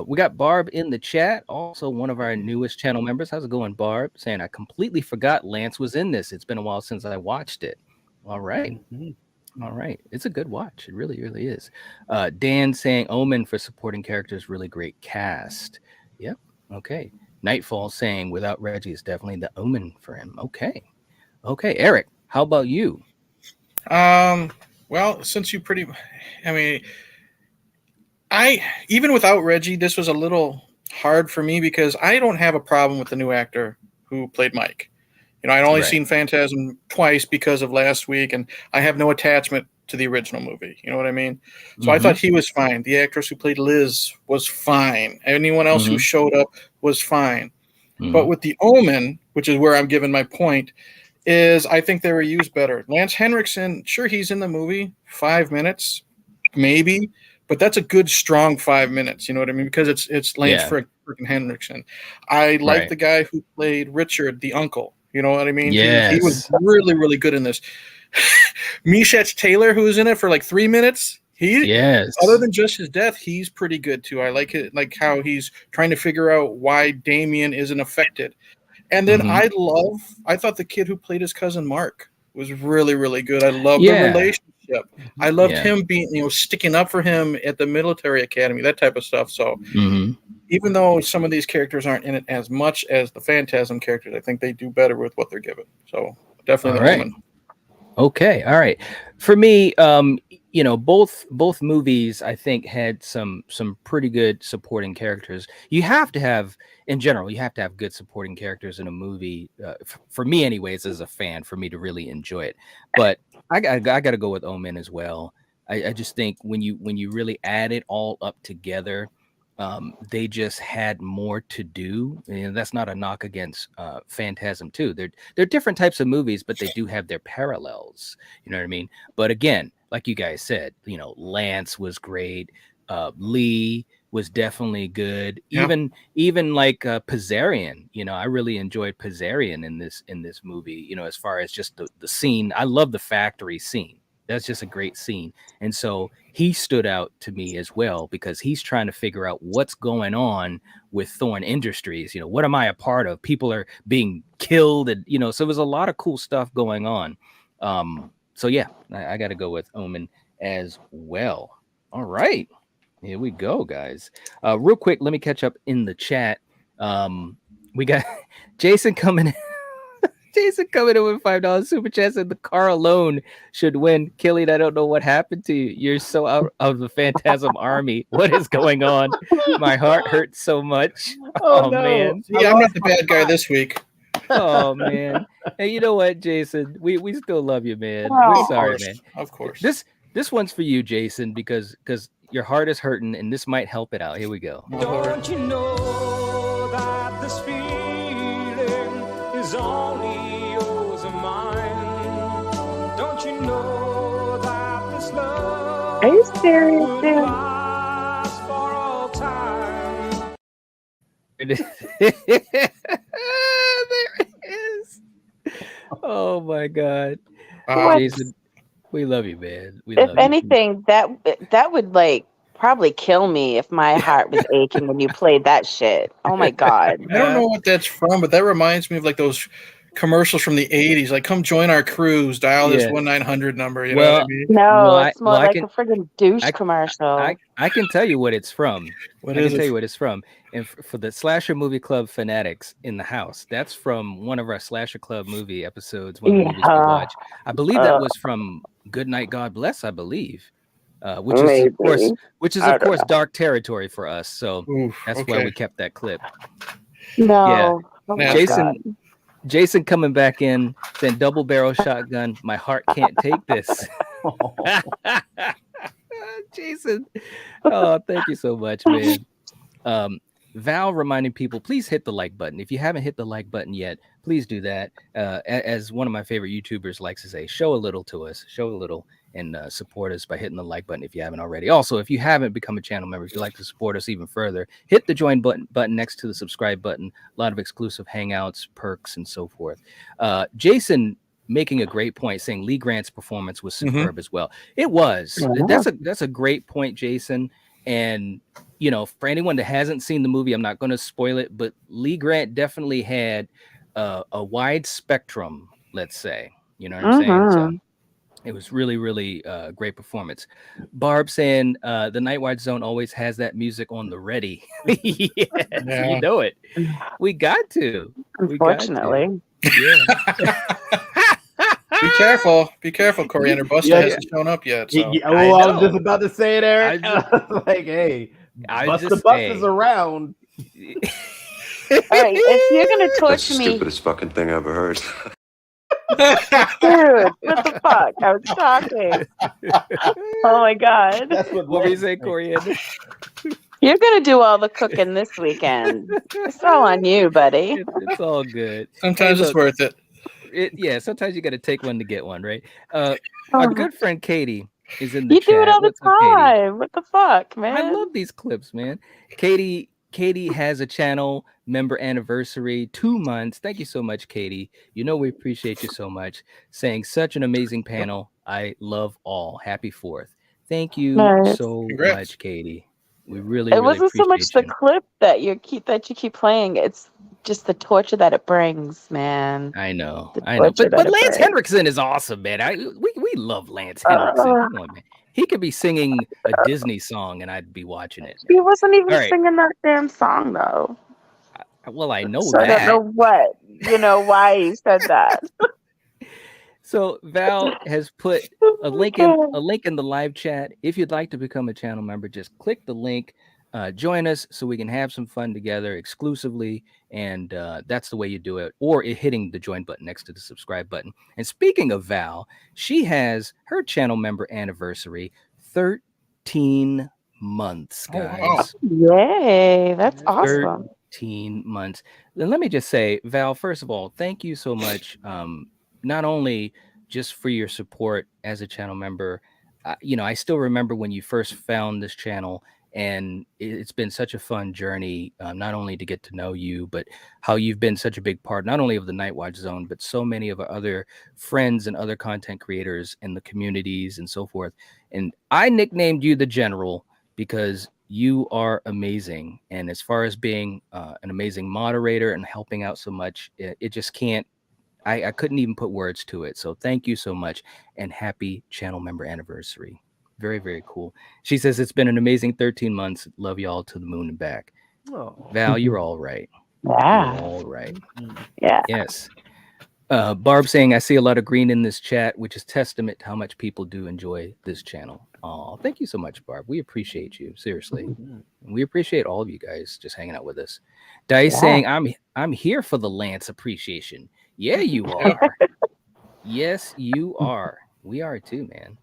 We got Barb in the chat, also one of our newest channel members. How's it going, Barb? Saying, I completely forgot Lance was in this. It's been a while since I watched it. All right. All right. It's a good watch. It really, really is. Dan saying Omen for supporting characters, really great cast. Yep. Okay. Nightfall saying without Reggie, it's definitely the Omen for him. Okay. Okay. Eric, how about you? Well, since you even without Reggie, this was a little hard for me because I don't have a problem with the new actor who played Mike. I'd only seen Phantasm twice because of last week, and I have no attachment to the original movie. You know what I mean? So I thought he was fine. The actress who played Liz was fine. Anyone else who showed up was fine. But with the Omen, which is where I'm giving my point, is I think they were used better. Lance Henriksen, sure, he's in the movie 5 minutes, maybe, but that's a good strong 5 minutes. You know what I mean? Because it's Lance freaking Henriksen. I like the guy who played Richard, the uncle. You know what I mean? Yes. He was really, really good in this. Mishach Taylor, who was in it for like 3 minutes. Other than just his death, he's pretty good too. I like it, like how he's trying to figure out why Damien isn't affected. And then I thought the kid who played his cousin Mark was really, really good. I love the relationship. I loved him being, sticking up for him at the military academy, that type of stuff. So even though some of these characters aren't in it as much as the Phantasm characters, I think they do better with what they're given. So definitely the Omen. Okay. All right. For me, both movies I think had some pretty good supporting characters. You have to have, in general, good supporting characters in a movie. For me, anyways, as a fan, for me to really enjoy it. But I got to go with Omen as well. I just think when you really add it all up together, they just had more to do. And that's not a knock against Phantasm 2. They're different types of movies, but they do have their parallels. You know what I mean? But again, like you guys said, Lance was great. Lee was definitely good. Even like Pizzarian, I really enjoyed Pizzarian in this movie. As far as just the scene, I love the factory scene. That's just a great scene. And so he stood out to me as well because he's trying to figure out what's going on with Thorn Industries. What am I a part of? People are being killed. And, so there was a lot of cool stuff going on. So yeah, I got to go with Omen as well. All right. Here we go, guys. Real quick, let me catch up in the chat. We got Jason coming in. Jason coming in with $5 super chat said the car alone should win. Killian, I don't know what happened to you. You're so out of the Phantasm army. What is going on? My heart hurts so much. Oh no. Man. Yeah, I'm not the bad guy this week. Oh man. Hey, you know what, Jason? We still love you, man. We're sorry, man. Of course. This This one's for you, Jason, because your heart is hurting, and this might help it out. Here we go. Don't you know that this feeling is only yours and mine? Don't you know that this love Are you serious, would dude? last for all time? There it is. Oh my God, Jason, we love you, man. We love If you. anything, that would like probably kill me if my heart was aching when you played that shit. Oh my God. I don't know what that's from, but that reminds me of like those commercials from the 80s. Like, come join our cruise, dial this 1-900 number. You know what I mean? No, it's more like a friggin' douche commercial. I can tell you what it's from. What I is can tell it? you what it's from. And for the Slasher Movie Club fanatics in the house, that's from one of our Slasher Club movie episodes, one of the movies we watch. I believe that was from Good Night, God Bless, I believe. Which is of course dark territory for us. So that's why we kept that clip. No. Yeah. Oh my Jason God. Jason coming back in, saying double barrel shotgun. My heart can't take this. Jason. Oh, thank you so much, man. Val reminding people, please hit the like button. If you haven't hit the like button yet, please do that. As one of my favorite YouTubers likes to say, show a little to us, show a little, and support us by hitting the like button if you haven't already. Also, if you haven't become a channel member, if you'd like to support us even further, hit the join button next to the subscribe button. A lot of exclusive hangouts, perks, and so forth. Jason making a great point, saying Lee Grant's performance was superb as well. It was. Yeah. That's a great point, Jason. And you know, for anyone that hasn't seen the movie, I'm not going to spoil it, but Lee Grant definitely had a wide spectrum, let's say. You know what I'm saying? So it was really, really great performance. Barb saying the Nightwatch Zone always has that music on the ready. Yes, you know it. We got to. Unfortunately. Yeah. Be careful, Coriander Buster hasn't shown up yet. So. I was just about to say it, Eric. Like, hey, Buster Bus is around. All right, if you're gonna torture me, stupidest fucking thing I ever heard. dude, what the fuck? I was talking. Oh my God. That's what were you saying, Coriander? You're gonna do all the cooking this weekend. It's all on you, buddy. It's all good. Sometimes it's worth it. Yeah, sometimes you got to take one to get one, right? Our good friend Katie is in the you chat. do it all the What's up, Katie? time. What the fuck, man? I love these clips, man. Katie has a channel member anniversary, 2 months. Thank you so much, Katie. You know we appreciate you so much. Saying such an amazing panel. I love all. Happy 4th. Thank you so much, Katie. We really, it really wasn't so much appreciate the clip that you keep playing. It's just the torture that it brings, man. I know. But Lance Henriksen is awesome, man. We love Lance Henriksen. Come on, man. He could be singing a Disney song and I'd be watching it. He wasn't even singing that damn song, though. Well, I know so that. I don't know why he said that. So Val has put a link in the live chat. If you'd like to become a channel member, just click the link. Join us so we can have some fun together exclusively, and that's the way you do it, or hitting the join button next to the subscribe button. And speaking of Val, she has her channel member anniversary, 13 months, guys. Yay, that's awesome. 13 months. Then let me just say, Val, first of all, thank you so much, not only just for your support as a channel member. I still remember when you first found this channel, and it's been such a fun journey, not only to get to know you, but how you've been such a big part, not only of the Nightwatch Zone, but so many of our other friends and other content creators in the communities and so forth. And I nicknamed you the General because you are amazing. And as far as being an amazing moderator and helping out so much, it just can't, I couldn't even put words to it. So thank you so much, and happy channel member anniversary. Very, very cool. She says it's been an amazing 13 months. Love y'all to the moon and back. Oh. Val, you're all right. Yeah. You're all right. Yeah. Yes. Barb saying, I see a lot of green in this chat, which is testament to how much people do enjoy this channel. Oh, thank you so much, Barb. We appreciate you. Seriously. We appreciate all of you guys just hanging out with us. Dice saying, I'm here for the Lance appreciation. Yeah, you are. Yes, you are. We are too, man.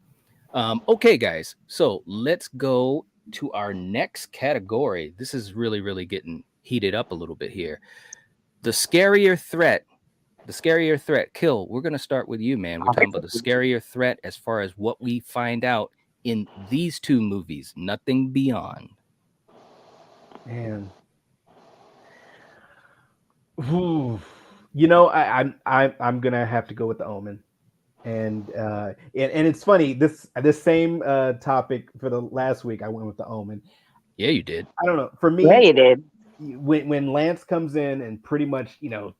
Okay, guys. So let's go to our next category. This is really getting heated up a little bit here. The scarier threat. The scarier threat. Kill. We're going to start with you, man. We're talking about the scarier threat as far as what we find out in these two movies. Nothing beyond. Man. Ooh. You know, I'm gonna have to go with the Omen. And it's funny, this same topic for the last week I went with the Omen. Yeah, you did. I don't know. For me, Yeah, you did. When Lance comes in and pretty much,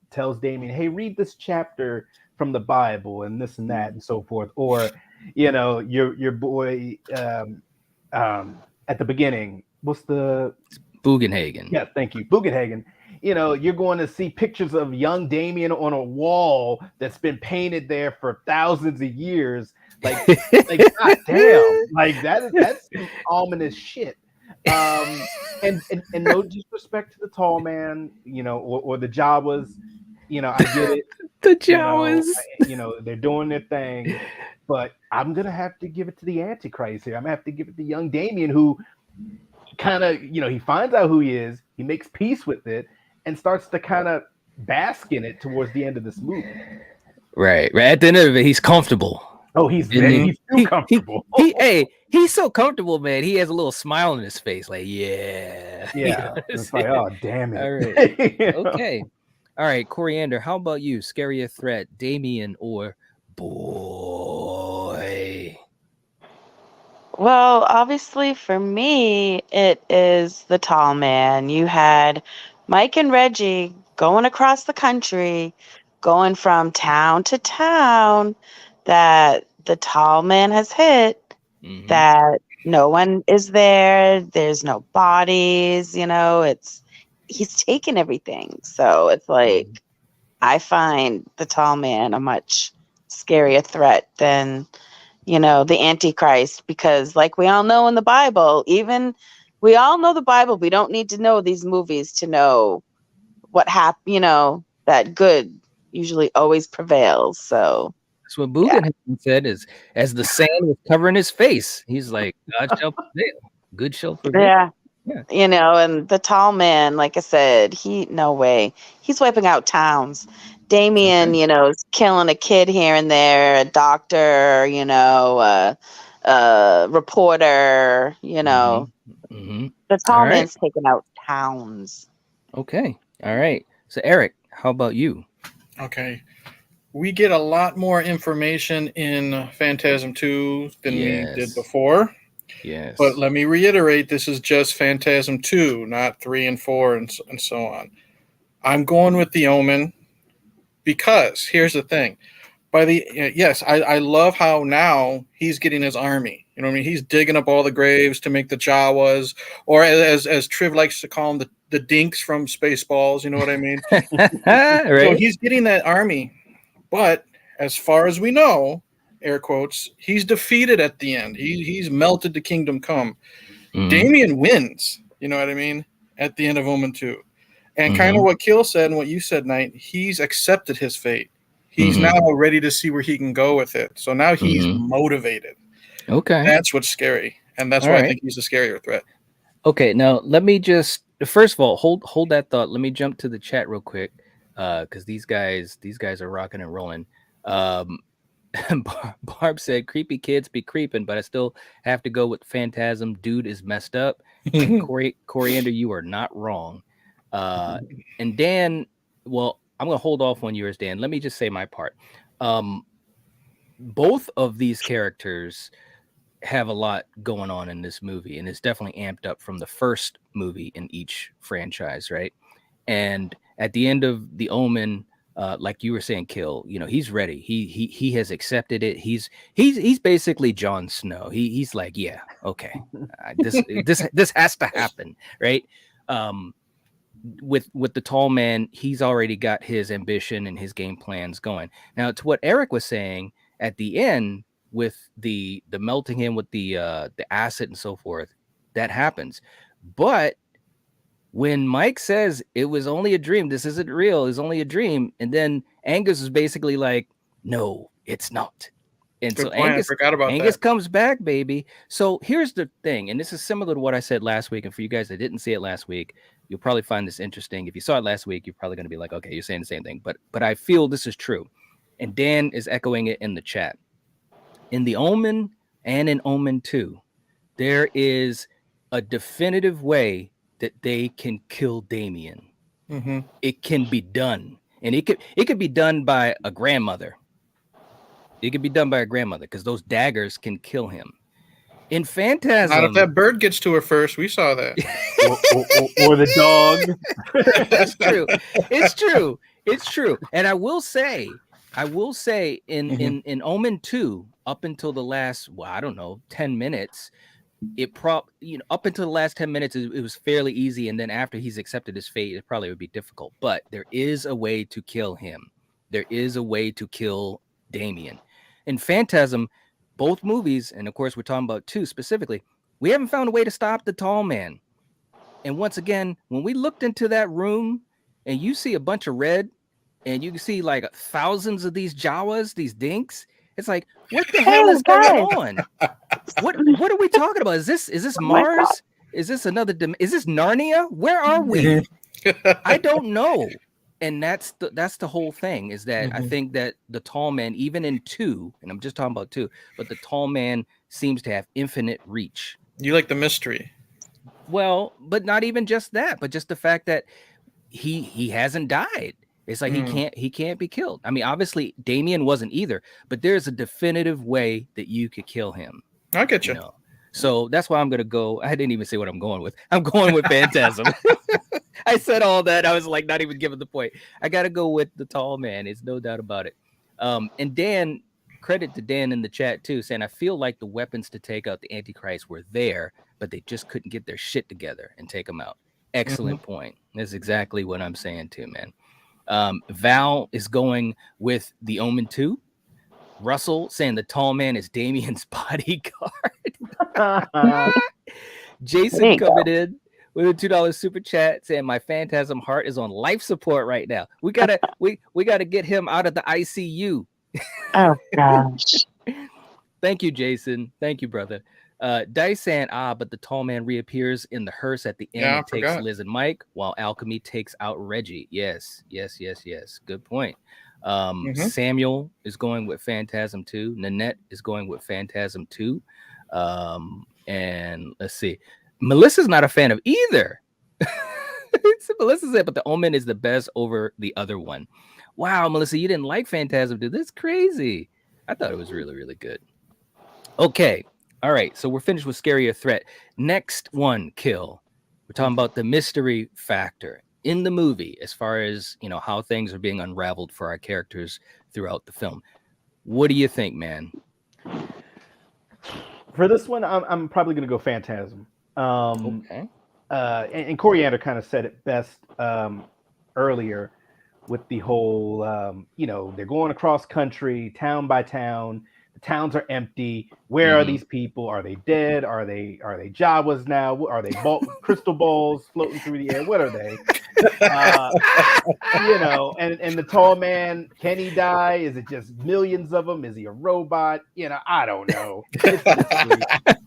tells Damien, hey, read this chapter from the Bible and this and that and so forth, or your boy at the beginning, what's the Bugenhagen. Yeah, thank you, Bugenhagen. You're going to see pictures of young Damien on a wall that's been painted there for thousands of years. Like God damn, like that's some ominous shit. And no disrespect to the tall man, or the Jawas. I get it. The Jawas. They're doing their thing, but I'm gonna have to give it to the Antichrist here. I'm gonna have to give it to young Damien, who kind of, he finds out who he is, he makes peace with it, and starts to kind of bask in it towards the end of this movie. Right. At the end of it, he's comfortable. Oh, he's too comfortable. He's so comfortable, man. He has a little smile on his face, like, yeah. It's like, oh, damn it. All right. Okay. All right, Coriander, how about you? Scarier threat, Damien or boy? Well, obviously for me, it is the tall man. You had Mike and Reggie going across the country, going from town to town, that the tall man has hit, that no one is there. There's no bodies, he's taken everything. So it's like, I find the tall man a much scarier threat than the Antichrist, because like we all know in the Bible, we all know the Bible. We don't need to know these movies to know what happened, that good usually always prevails. So that's what Bugenhagen said, is as the sand was covering his face, he's like, God shall prevail. Good shall prevail. Yeah. And the tall man, like I said, no way. He's wiping out towns. Damien, is killing a kid here and there, a doctor, a reporter, The tall man's taking out towns. Okay. All right. So, Eric, how about you? Okay. We get a lot more information in Phantasm 2 than we did before. Yes. But let me reiterate, this is just Phantasm 2, not 3 and 4 and so on. I'm going with the Omen because here's the thing. I love how now he's getting his army. You know what I mean? He's digging up all the graves to make the Jawas, or as Triv likes to call them, the dinks from Spaceballs. You know what I mean? Right. So he's getting that army. But as far as we know, air quotes, he's defeated at the end. He's melted to Kingdom Come. Damien wins, you know what I mean, at the end of Omen 2. And kind of what Kill said and what you said, Knight, he's accepted his fate. He's now ready to see where he can go with it. So now he's motivated. Okay. That's what's scary. And that's why I think he's a scarier threat. Okay, now let me just, first of all, hold that thought. Let me jump to the chat real quick, because these guys are rocking and rolling. Barb said, creepy kids be creeping, but I still have to go with Phantasm. Dude is messed up. Coriander, you are not wrong. And Dan, well, I'm going to hold off on yours, Dan. Let me just say my part. Both of these characters have a lot going on in this movie, and it's definitely amped up from the first movie in each franchise, right? And at the end of The Omen, like you were saying, Kill, he's ready. He has accepted it. He's basically Jon Snow. He's like, yeah, okay, this has to happen, right? With the tall man, he's already got his ambition and his game plans going. Now, to what Eric was saying at the end with the melting him with the acid and so forth, that happens. But when Mike says it was only a dream, this isn't real, it's only a dream, and then Angus is basically like, no, it's not. And Good so point. I forgot about Angus that. comes back, baby. So here's the thing, and this is similar to what I said last week. And for you guys that didn't see it last week, you'll probably find this interesting. If you saw it last week, you're probably going to be like, okay, you're saying the same thing. But I feel this is true. And Dan is echoing it in the chat. In The Omen and in Omen 2, there is a definitive way that they can kill Damien. Mm-hmm. It can be done. And it could be done by a grandmother. It could be done by a grandmother because those daggers can kill him. In Phantasm, Not if that bird gets to her first. We saw that. or the dog. That's true. It's true. It's true. And I will say in Omen 2, up until the last, 10 minutes, up until the last 10 minutes, it was fairly easy. And then after he's accepted his fate, it probably would be difficult. But there is a way to kill him. There is a way to kill Damien. In Phantasm, both movies, and of course we're talking about 2 specifically, we haven't found a way to stop the tall man. And once again, when we looked into that room and you see a bunch of red and you can see like thousands of these Jawas, these dinks, it's like, what the hell is going on? What are we talking about? Is this Mars? Is this is this Narnia? Where are we? I don't know. And that's the whole thing, is that I think that the tall man, even in 2, and I'm just talking about 2, but the tall man seems to have infinite reach. You like the mystery. Well, but not even just that, but just the fact that he hasn't died. It's like he can't be killed. I mean, obviously Damien wasn't either, but there's a definitive way that you could kill him. I get you. So that's why I'm gonna go. I didn't even say what I'm going with. I'm going with Phantasm. I said all that. I was like not even giving the point. I gotta go with the tall man. It's no doubt about it. And Dan, credit to Dan in the chat too, saying I feel like the weapons to take out the Antichrist were there, but they just couldn't get their shit together and take them out. Excellent point. That's exactly what I'm saying too, man. Val is going with The Omen 2. Russell saying the tall man is Damien's bodyguard. Jason coming in with a $2 super chat saying my Phantasm heart is on life support right now. We gotta get him out of the ICU. Oh gosh. Thank you, Jason. Thank you, brother. Dice saying, but the tall man reappears in the hearse at the end and takes Liz and Mike, while Alchemy takes out Reggie. Yes. Good point. Samuel is going with Phantasm 2. Nanette is going with Phantasm 2. And let's see. Melissa's not a fan of either. Melissa said, but the Omen is the best over the other one. Wow, Melissa, you didn't like Phantasm 2. That's crazy. I thought it was really, really good. Okay. All right. So we're finished with Scarier Threat. Next one, Kill. We're talking about the mystery factor in the movie, as far as, how things are being unraveled for our characters throughout the film. What do you think, man? For this one, I'm probably going to go Phantasm. Okay. And Coriander kind of said it best earlier with the whole, they're going across country, town by town. The towns are empty. Where are these people? Are they dead? Are they Jawas now? Are they crystal balls floating through the air? What are they? And the tall man, can he die? Is it just millions of them? Is he a robot? I don't know.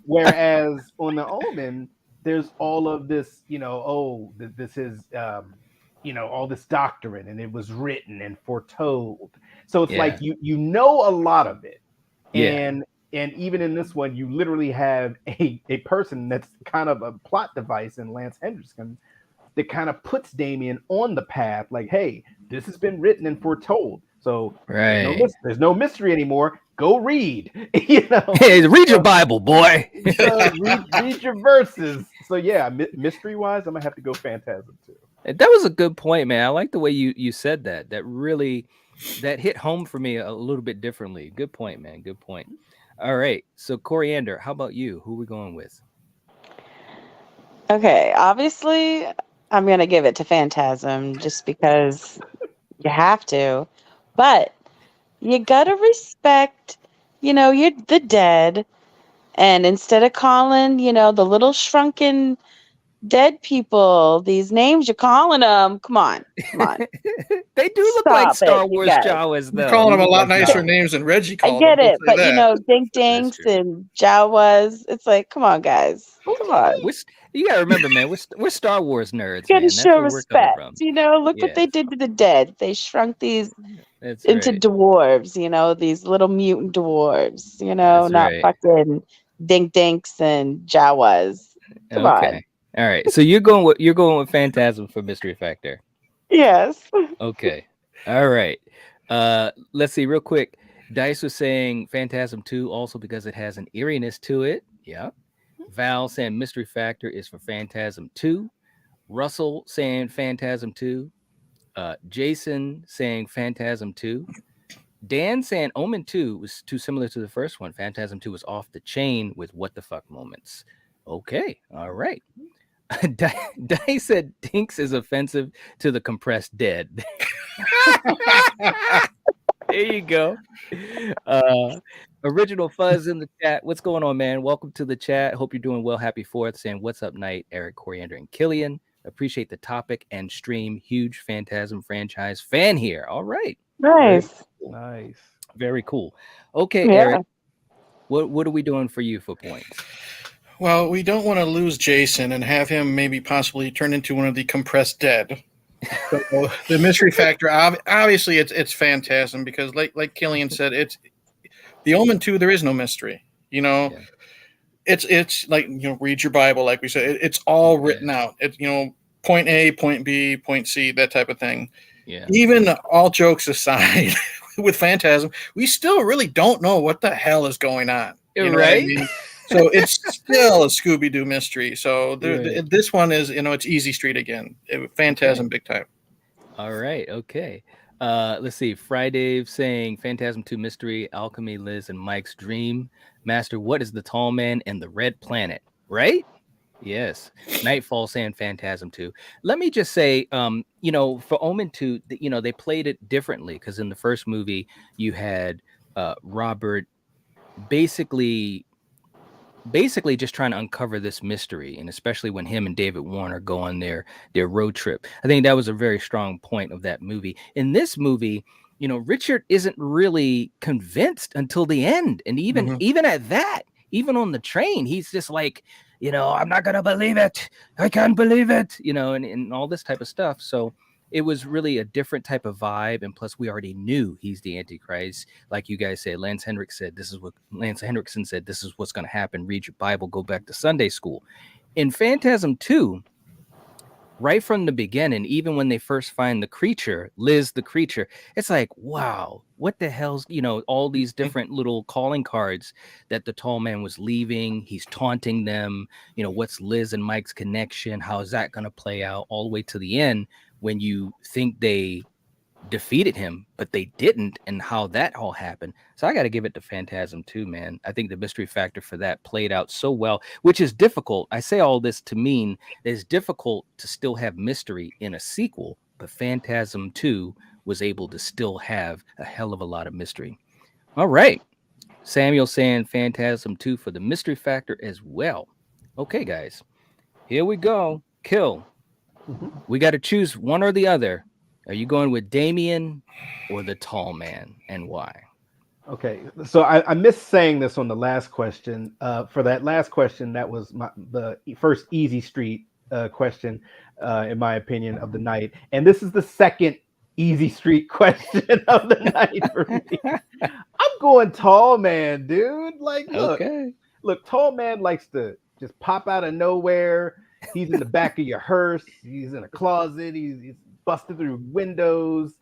Whereas on the Omen, there's all of this, this is, all this doctrine, and it was written and foretold. So it's like you know a lot of it. And even in this one, you literally have a person that's kind of a plot device in Lance Henriksen that kind of puts Damien on the path, like, hey, this has been written and foretold. So there's no mystery anymore. Go read. Hey, read your Bible, boy. read your verses. So yeah, mystery-wise, I'm gonna have to go Phantasm too. That was a good point, man. I like the way you said that. That really hit home for me a little bit differently. Good point, man. Good point. All right. So Coriander, how about you? Who are we going with? Okay, obviously I'm gonna give it to Phantasm just because you have to. But you gotta respect, you're the dead. And instead of calling, the little shrunken dead people, these names you're calling them. Come on. They do look like Stop Star it, you Wars guys. Jawas, You're though. calling them a They look lot like nicer Jawas. names than Reggie I called get them. it, but Dink Dinks true. and Jawas, it's like, come on, guys. Come on. You gotta remember, man, we're Star Wars nerds, Gotta man. That's show where we're coming respect. from. Look what they did to the dead. They shrunk these That's into right. dwarves, these little mutant dwarves, That's not right. fucking Dink Dinks and Jawas. Come on. Okay. All right. So you're going with Phantasm for mystery factor. Yes. Okay. All right. Let's see real quick. Dice was saying Phantasm 2 also because it has an eeriness to it. Yeah. Val saying mystery factor is for Phantasm 2. Russell saying Phantasm 2. Jason saying Phantasm 2. Dan saying Omen 2 was too similar to the first one. Phantasm 2 was off the chain with what the fuck moments. Okay. All right. Dice said Dinks is offensive to the compressed dead. There you go. Original Fuzz in the chat. What's going on, man? Welcome to the chat. Hope you're doing well. Happy 4th. Saying what's up, Night, Eric, Coriander, and Killian. Appreciate the topic and stream. Huge Phantasm franchise fan here. All right. Nice. Nice. Very cool. Okay, Yeah. Eric. What are we doing for you for points? Well, we don't want to lose Jason and have him maybe possibly turn into one of the compressed dead. So the mystery factor, obviously, it's Phantasm because, like Killian said, it's the Omen 2. There is no mystery. It's like read your Bible, like we said. It's all written out. It's point A, point B, point C, that type of thing. Yeah. Even all jokes aside, with Phantasm, we still really don't know what the hell is going on. You know right? what I mean? So it's still a Scooby-Doo mystery. So this one is, it's easy street again. Phantasm big time. All right. Okay. Let's see. Friday saying Phantasm 2 mystery, Alchemy, Liz, and Mike's dream. Master, what is the tall man and the red planet? Right? Yes. Nightfall saying Phantasm 2. Let me just say, for Omen 2, they played it differently because in the first movie you had Robert basically just trying to uncover this mystery, and especially when him and David Warner go on their road trip. I think that was a very strong point of that movie. In this movie, Richard isn't really convinced until the end, and even at that, even on the train, he's just like, I'm not gonna believe it. I can't believe it. And all this type of stuff. So it was really a different type of vibe, and plus we already knew he's the Antichrist. Like you guys said, Lance Henriksen said, this is what's going to happen. Read your Bible, go back to Sunday school. In Phantasm 2, right from the beginning, even when they first find the creature, Liz the creature, it's like, wow, what the hell's, all these different little calling cards that the tall man was leaving. He's taunting them. What's Liz and Mike's connection? How is that going to play out all the way to the end when you think they defeated him, but they didn't, and how that all happened. So I got to give it to Phantasm 2, man. I think the mystery factor for that played out so well, which is difficult. I say all this to mean it's difficult to still have mystery in a sequel, but Phantasm 2 was able to still have a hell of a lot of mystery. All right. Samuel saying Phantasm 2 for the mystery factor as well. Okay, guys. Here we go. Kill. We got to choose one or the other. Are you going with Damien or the tall man, and why? Okay, so I missed saying this on the last question. For that last question, that was the first easy street question, in my opinion, of the night. And this is the second easy street question of the night for me. I'm going tall man, dude. Like, look, tall man likes to just pop out of nowhere. He's in the back of your hearse. He's in a closet. He's busted through windows,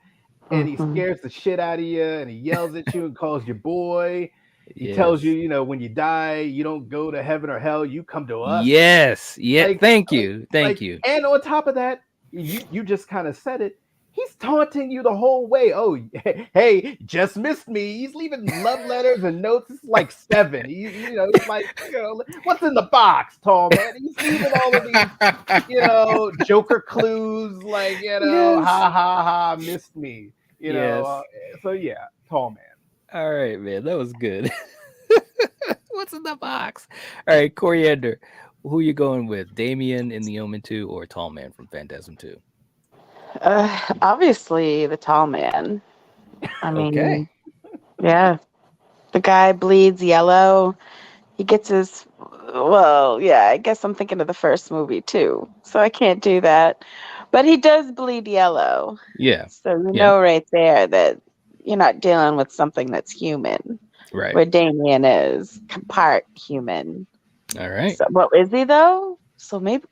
and he scares the shit out of you, and he yells at you and calls you boy. He tells you, when you die, you don't go to heaven or hell. You come to us. Yes. Yeah. Thank you. And on top of that, you just kind of said it. He's taunting you the whole way. Oh, hey, just missed me. He's leaving love letters and notes. It's like 7. He's like, what's in the box, tall man? He's leaving all of these, Joker clues, like, ha ha ha, missed me. So yeah, tall man. All right, man, that was good. What's in the box? All right, Coriander, Who you going with? Damien in the Omen 2 or Tall Man from Phantasm 2? Obviously, the tall man. I mean, Okay. yeah, the guy bleeds yellow. He gets his. Well, yeah, I guess I'm thinking of the first movie too, so I can't do that. But he does bleed yellow, Yeah. so you Yeah. know right there that you're not dealing with something that's human. Right. Where Damien is part human. All right. So, well, is he though? So maybe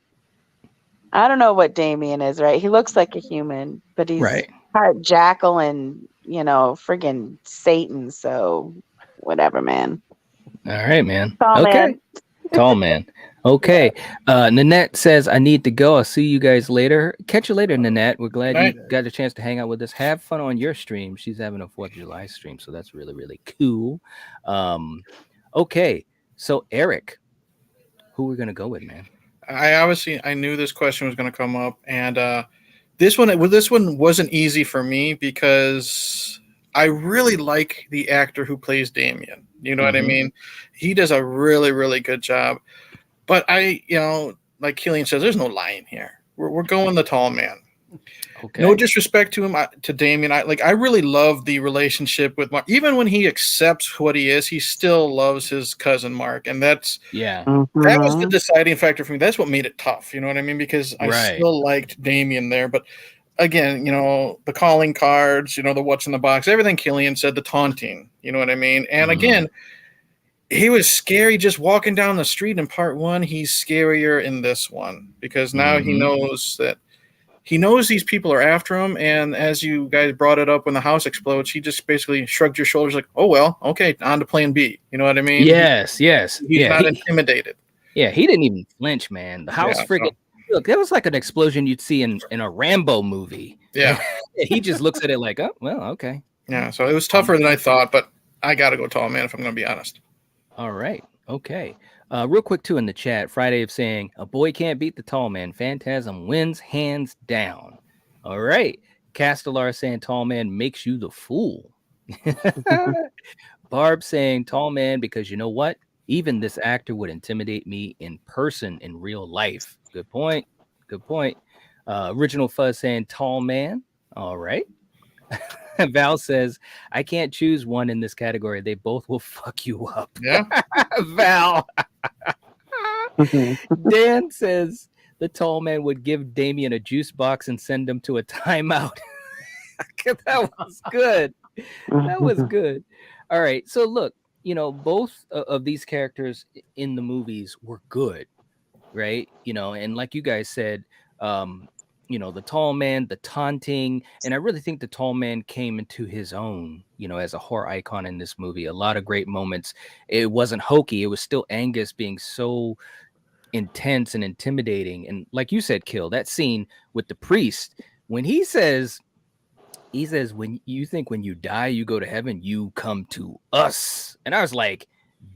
I don't know what Damien is, right? He looks like a human, but he's Right. part jackal and, friggin' Satan. So whatever, man. All right, man. Tall Okay. man. Tall man. Okay. Nanette says, I need to go. I'll see you guys later. Catch you later, Nanette. We're glad Right. you got a chance to hang out with us. Have fun on your stream. She's having a 4th of July stream, so that's really, really cool. Okay. So, Eric, who we're going to go with, man? I knew this question was going to come up, and this one wasn't easy for me because I really like the actor who plays Damien. You know what I mean? He does a really, really good job. But like Killian says, there's no lying here. We're going the tall man. Okay. No disrespect to him, to Damien. I really love the relationship with Mark. Even when he accepts what he is, he still loves his cousin Mark, and that was the deciding factor for me. That's what made it tough. You know what I mean? Because I still liked Damien there, but again, the calling cards, the what's in the box, everything Killian said, the taunting. You know what I mean? And again, he was scary just walking down the street in part 1. He's scarier in this one because now he knows that. He knows these people are after him, and as you guys brought it up when the house explodes, he just basically shrugged your shoulders like, oh, well, okay, on to plan B. You know what I mean? Yes. He's not intimidated. Yeah, he didn't even flinch, man. The house look, that was like an explosion you'd see in a Rambo movie. Yeah. He just looks at it like, oh, well, okay. Yeah, so it was tougher than I thought, but I got to go tall man if I'm going to be honest. All right. Okay. Real quick, too, in the chat, Friday of saying, a boy can't beat the tall man. Phantasm wins hands down. All right. Castellar saying tall man makes you the fool. Barb saying tall man because you know what? Even this actor would intimidate me in person in real life. Good point. Good point. Original Fuzz saying tall man. All right. Val says, I can't choose one in this category. They both will fuck you up. Yeah. Val. Dan says the tall man would give Damien a juice box and send him to a timeout. That was good. That was good. All right. So look, both of these characters in the movies were good, right? And like you guys said, the tall man, the taunting, and I really think the tall man came into his own, as a horror icon in this movie. A lot of great moments. It wasn't hokey. It was still Angus being so intense and intimidating. And like you said, Kill, that scene with the priest, when he says, when you think when you die, you go to heaven, you come to us. And I was like,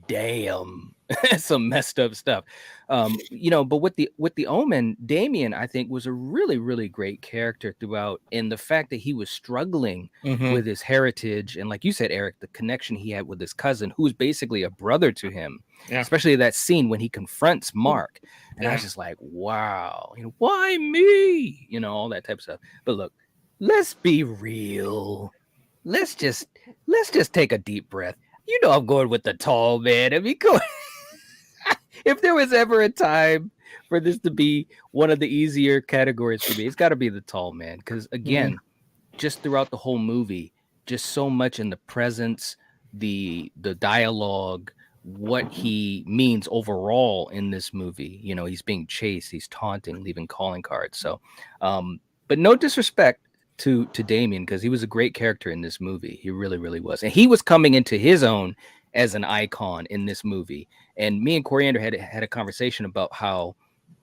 damn, some messed up stuff. But with the Omen, Damien, I think, was a really, really great character throughout. And the fact that he was struggling with his heritage, and like you said, Eric, the connection he had with his cousin, who was basically a brother to him, especially that scene when he confronts Mark. And I was just like, wow, why me? All that type of stuff. But look, let's be real. Let's just take a deep breath. I'm going with the tall man. I mean, if there was ever a time for this to be one of the easier categories for me, it's got to be the tall man. Because again, just throughout the whole movie, just so much in the presence, the dialogue, what he means overall in this movie. He's being chased, he's taunting, leaving calling cards. So, but no disrespect to Damien, because he was a great character in this movie. He really, really was. And he was coming into his own as an icon in this movie. And me and Coriander had a conversation about how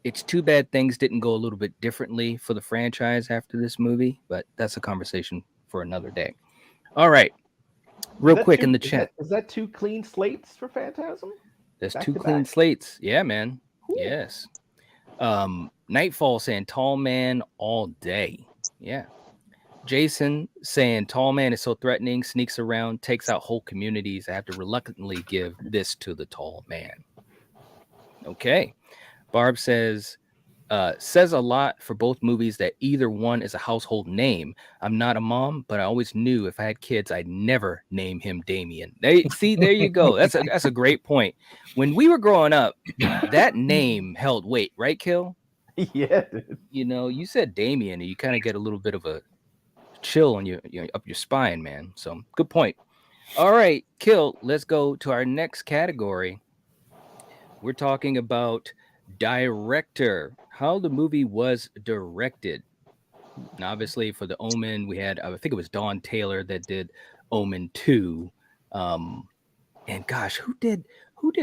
it's too bad things didn't go a little bit differently for the franchise after this movie, but that's a conversation for another day. All right. Real quick in the chat. Is that 2 clean slates for Phantasm? There's 2 clean slates. Yeah, man. Cool. Yes. Nightfall saying tall man all day. Yeah. Jason saying tall man is so threatening, sneaks around, takes out whole communities. I have to reluctantly give this to the tall man. Okay. Barb says a lot for both movies that either one is a household name. I'm not a mom, but I always knew if I had kids, I'd never name him Damien. See, there you go. That's a great point. When we were growing up, that name held weight, right, Kill? Yeah, dude. You know, you said Damien, and you kind of get a little bit of a chill on up your spine, man. So good point. All right, Kill, let's go to our next category. We're talking about director, how the movie was directed. And obviously for the Omen, we had, I think it was Dawn Taylor that did Omen 2. And gosh, who did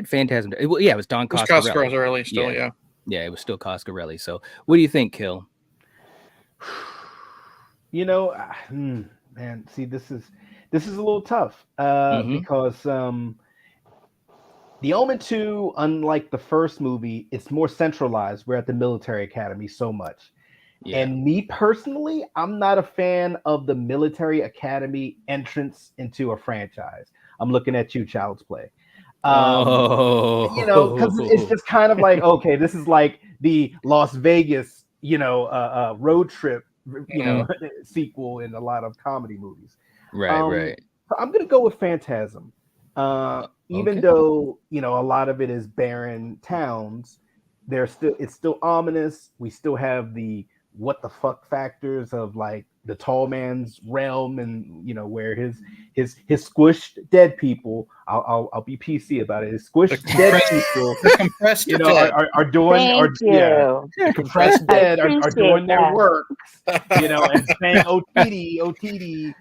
Phantasm? It was Don Coscarelli. Coscarelli still, yeah. Yeah, it was still Coscarelli. So what do you think, Kill? You know, man, see, this is a little tough because the Omen 2, unlike the first movie, it's more centralized. We're at the military academy so much. Yeah. And me personally, I'm not a fan of the military academy entrance into a franchise. I'm looking at you, Child's Play. You know, because it's just kind of like, okay, this is like the Las Vegas, road trip, sequel in a lot of comedy movies. Right. So I'm gonna go with Phantasm. Even though a lot of it is barren towns, it's still ominous. We still have the what the fuck factors of like the tall man's realm, and where his squished dead people. I'll be PC about it. His squished dead people, the compressed dead. are doing the compressed dead are doing their work. And saying OTD,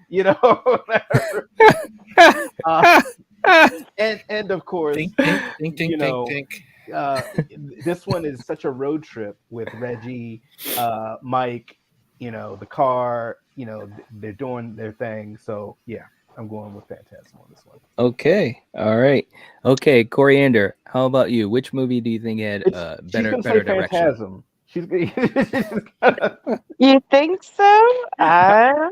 and of course, think. This one is such a road trip with Reggie, Mike, the car, they're doing their thing. So yeah, I'm going with Phantasm on this one. Okay. All right. Okay. Coriander, how about you? Which movie do you think had better direction? Phantasm. She's You think so? I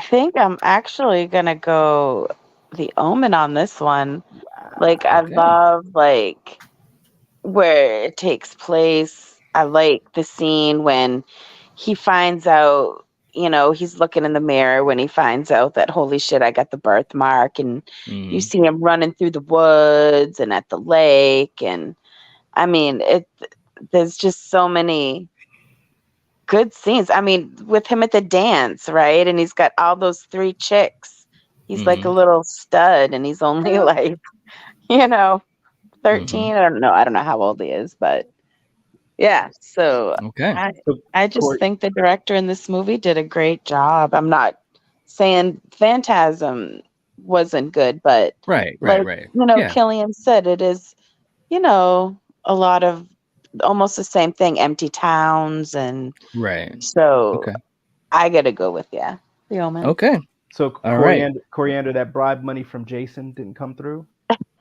think I'm actually gonna go the Omen on this one. Like, I love like where it takes place. I like the scene when he finds out, he's looking in the mirror when he finds out that, holy shit, I got the birthmark, and you see him running through the woods and at the lake, and I mean, there's just so many good scenes. I mean, with him at the dance, right? And he's got all those 3 chicks. He's like a little stud, and he's only like, 13. I don't know how old he is, but yeah. So I just think the director in this movie did a great job. I'm not saying Phantasm wasn't good, but right. Killian said it is, a lot of almost the same thing, empty towns, and so I gotta go with the Omen. Okay. So Coriander, that bribe money from Jason didn't come through.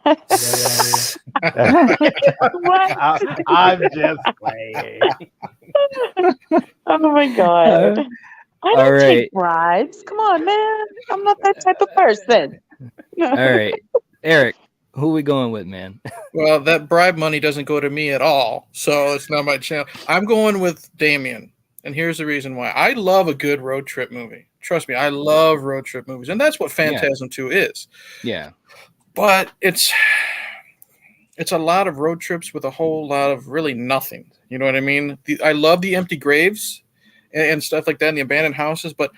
What? I'm just playing. Oh my god! I don't take bribes. Come on, man. I'm not that type of person. All right, Eric, who are we going with, man? Well, that bribe money doesn't go to me at all, so it's not my channel. I'm going with Damien, and here's the reason why. I love a good road trip movie. Trust me, I love road trip movies, and that's what Phantasm 2 is. Yeah. But it's a lot of road trips with a whole lot of really nothing. You know what I mean? I love the empty graves and stuff like that, and the abandoned houses, but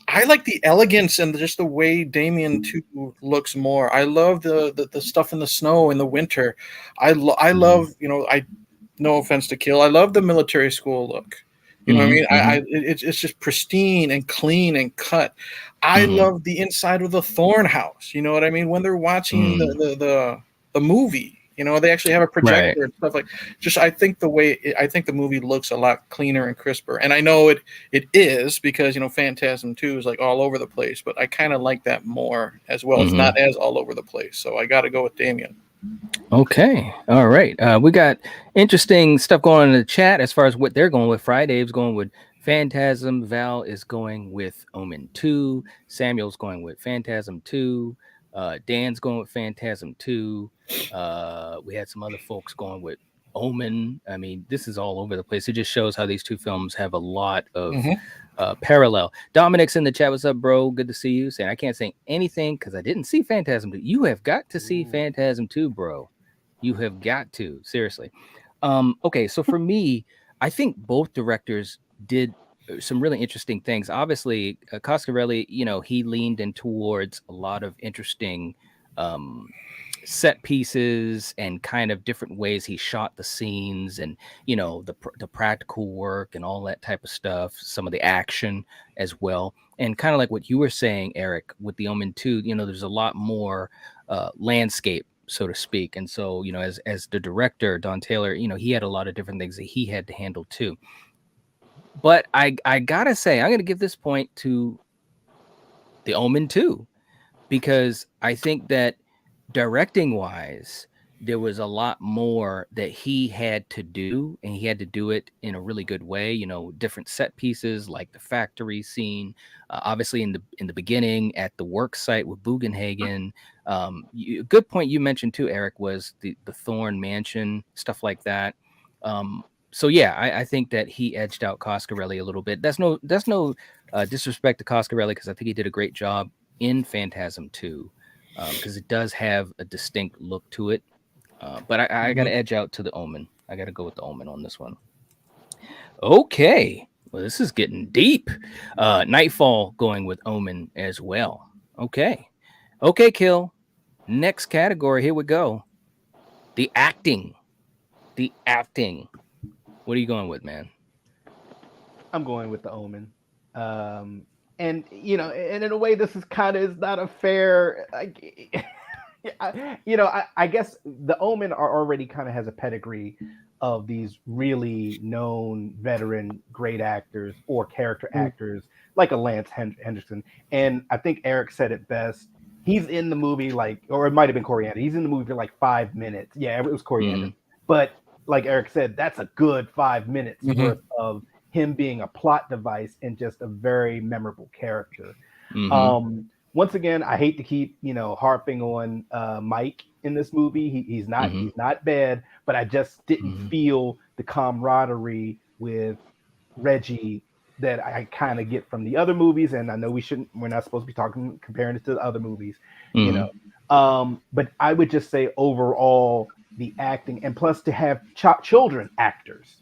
I like the elegance and just the way Damien 2 looks more. I love the stuff in the snow in the winter. I love, no offense to Kill, I love the military school look. You know what I mean? It's just pristine and clean and cut. I love the inside of the Thorn house. You know what I mean? When they're watching the movie, they actually have a projector and stuff like. I think the movie looks a lot cleaner and crisper. And I know it is because Phantasm 2 is like all over the place, but I kind of like that more as well. It's not as all over the place, so I got to go with Damien. Okay. All right. We got interesting stuff going on in the chat as far as what they're going with. Friday's going with Phantasm. Val is going with Omen 2. Samuel's going with Phantasm 2. Dan's going with Phantasm 2. We had some other folks going with Omen. I mean, this is all over the place. It just shows how these two films have a lot of parallel. Dominic's in the chat. What's up, bro? Good to see you. Saying I can't say anything because I didn't see Phantasm 2. You have got to see Phantasm 2, bro. You have got to. Seriously. Okay, so for me, I think both directors did some really interesting things. Obviously, Coscarelli, he leaned in towards a lot of interesting set pieces and kind of different ways he shot the scenes, and the practical work and all that type of stuff, some of the action as well. And kind of like what you were saying, Eric, with the Omen 2, there's a lot more landscape, so to speak. And so, as the director, Don Taylor, he had a lot of different things that he had to handle too. But I gotta say, I'm gonna give this point to the Omen 2, because I think that directing wise, there was a lot more that he had to do, and he had to do it in a really good way. Different set pieces like the factory scene, obviously in the beginning at the work site with Bugenhagen. Good point you mentioned too, Eric, was the Thorn Mansion, stuff like that. So yeah, I think that he edged out Coscarelli a little bit. That's no disrespect to Coscarelli, because I think he did a great job in Phantasm 2, because it does have a distinct look to it. But I got to edge out to the Omen. I got to go with the Omen on this one. Okay, well, this is getting deep. Nightfall going with Omen as well. Okay, Kill. Next category, here we go. The acting. What are you going with, man? I'm going with the Omen. And and in a way, this is not a fair. I guess the Omen already kind of has a pedigree of these really known veteran great actors or character actors like a Lance Henderson. And I think Eric said it best. He's in the movie or it might have been Coriander. He's in the movie for 5 minutes. Yeah, it was Coriander. But like Eric said, that's a good 5 minutes worth of him being a plot device and just a very memorable character. Once again, I hate to keep harping on Mike in this movie. He's not bad, but I just didn't feel the camaraderie with Reggie that I kind of get from the other movies. And I know we're not supposed to be comparing it to the other movies, but I would just say overall the acting, and plus to have children actors,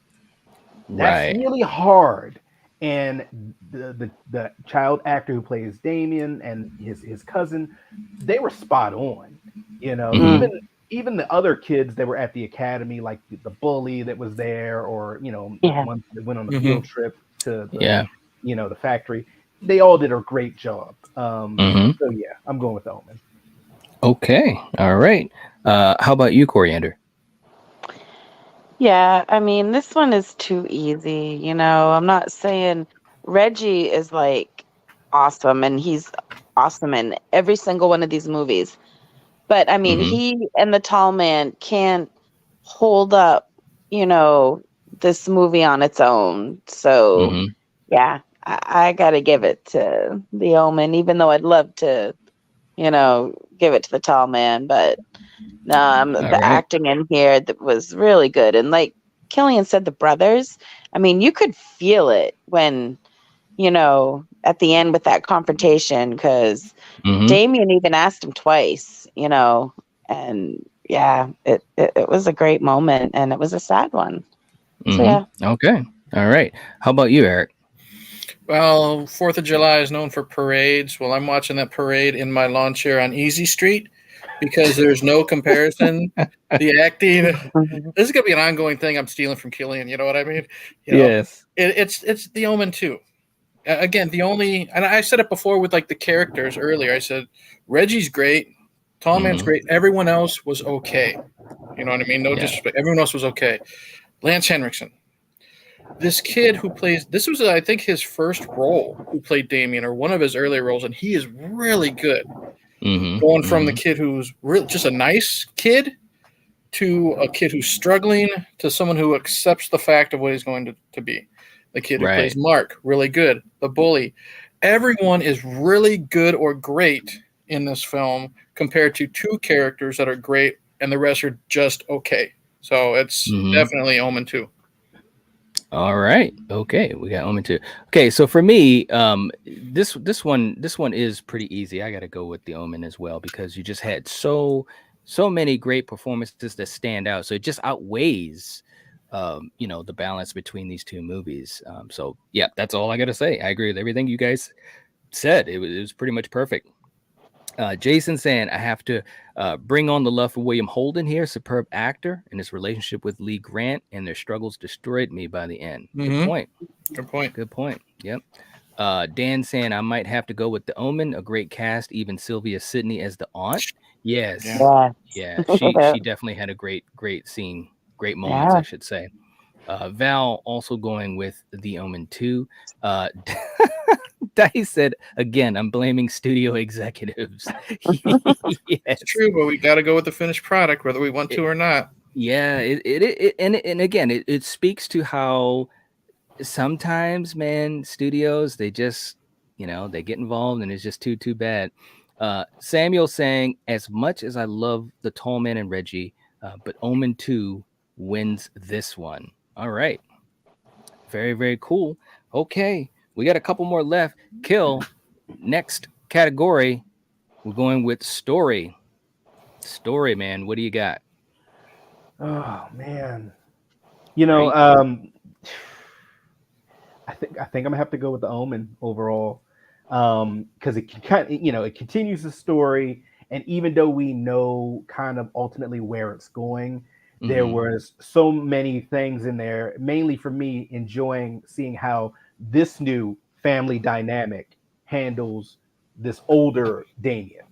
that's really hard. And the child actor who plays Damien and his cousin, they were spot on. Even the other kids that were at the academy, like the bully that was there, or ones that went on the field trip to the factory, they all did a great job. So yeah, I'm going with Omen. Okay, all right. How about you, Coriander? Yeah, I mean, this one is too easy. I'm not saying Reggie is awesome, and he's awesome in every single one of these movies. But I mean, he and the tall man can't hold up, this movie on its own. So yeah, I got to give it to the Omen, even though I'd love to, give it to the tall man. But no, the acting in here that was really good. And like Killian said, the brothers, I mean, you could feel it when, at the end with that confrontation, because Damien even asked him twice, and yeah, it was a great moment, and it was a sad one. So yeah. Okay. All right. How about you, Eric? Well, 4th of July is known for parades. Well, I'm watching that parade in my lawn chair on Easy Street because there's no comparison. The acting, this is going to be an ongoing thing I'm stealing from Killian. You know what I mean? Yes. It's the Omen 2. Again, and I said it before with the characters earlier. I said, Reggie's great. Tall Man's great. Everyone else was okay. You know what I mean? No disrespect. Everyone else was okay. Lance Henriksen. This kid who plays, this was, I think, his first role who played Damien, or one of his earlier roles, and he is really good. Going from the kid who's really just a nice kid to a kid who's struggling to someone who accepts the fact of what he's going to be. The kid who plays Mark, really good. The bully. Everyone is really good or great in this film compared to 2 characters that are great and the rest are just okay. So it's definitely Omen 2. All right. Okay, we got Omen 2. Okay, so for me, this one is pretty easy. I got to go with the Omen as well because you just had so many great performances that stand out. So it just outweighs the balance between these 2 movies. So yeah, that's all I got to say. I agree with everything you guys said. It was pretty much perfect. Jason saying, I have to bring on the love for William Holden here, superb actor, and his relationship with Lee Grant and their struggles destroyed me by the end. Good point. Good point. Yep. Dan saying, I might have to go with the Omen, a great cast, even Sylvia Sidney as the aunt. Yes. Yeah. She definitely had a great scene, great moments, I should say. Val also going with the Omen 2. Dice said, again, I'm blaming studio executives. Yes. It's true, but we got to go with the finished product, whether we want to or not. Yeah, and again, it speaks to how sometimes, man, studios, they just, they get involved and it's just too bad. Samuel saying, as much as I love the Tall Man and Reggie, but Omen 2 wins this one. All right. Very, very cool. Okay. We got a couple more left. Kill. Next category, we're going with story. Story, man. What do you got? Oh man. I think I'm gonna have to go with the Omen overall. Because it can it continues the story, and even though we know kind of ultimately where it's going, there was so many things in there, mainly for me enjoying seeing how this new family dynamic handles this older Damien.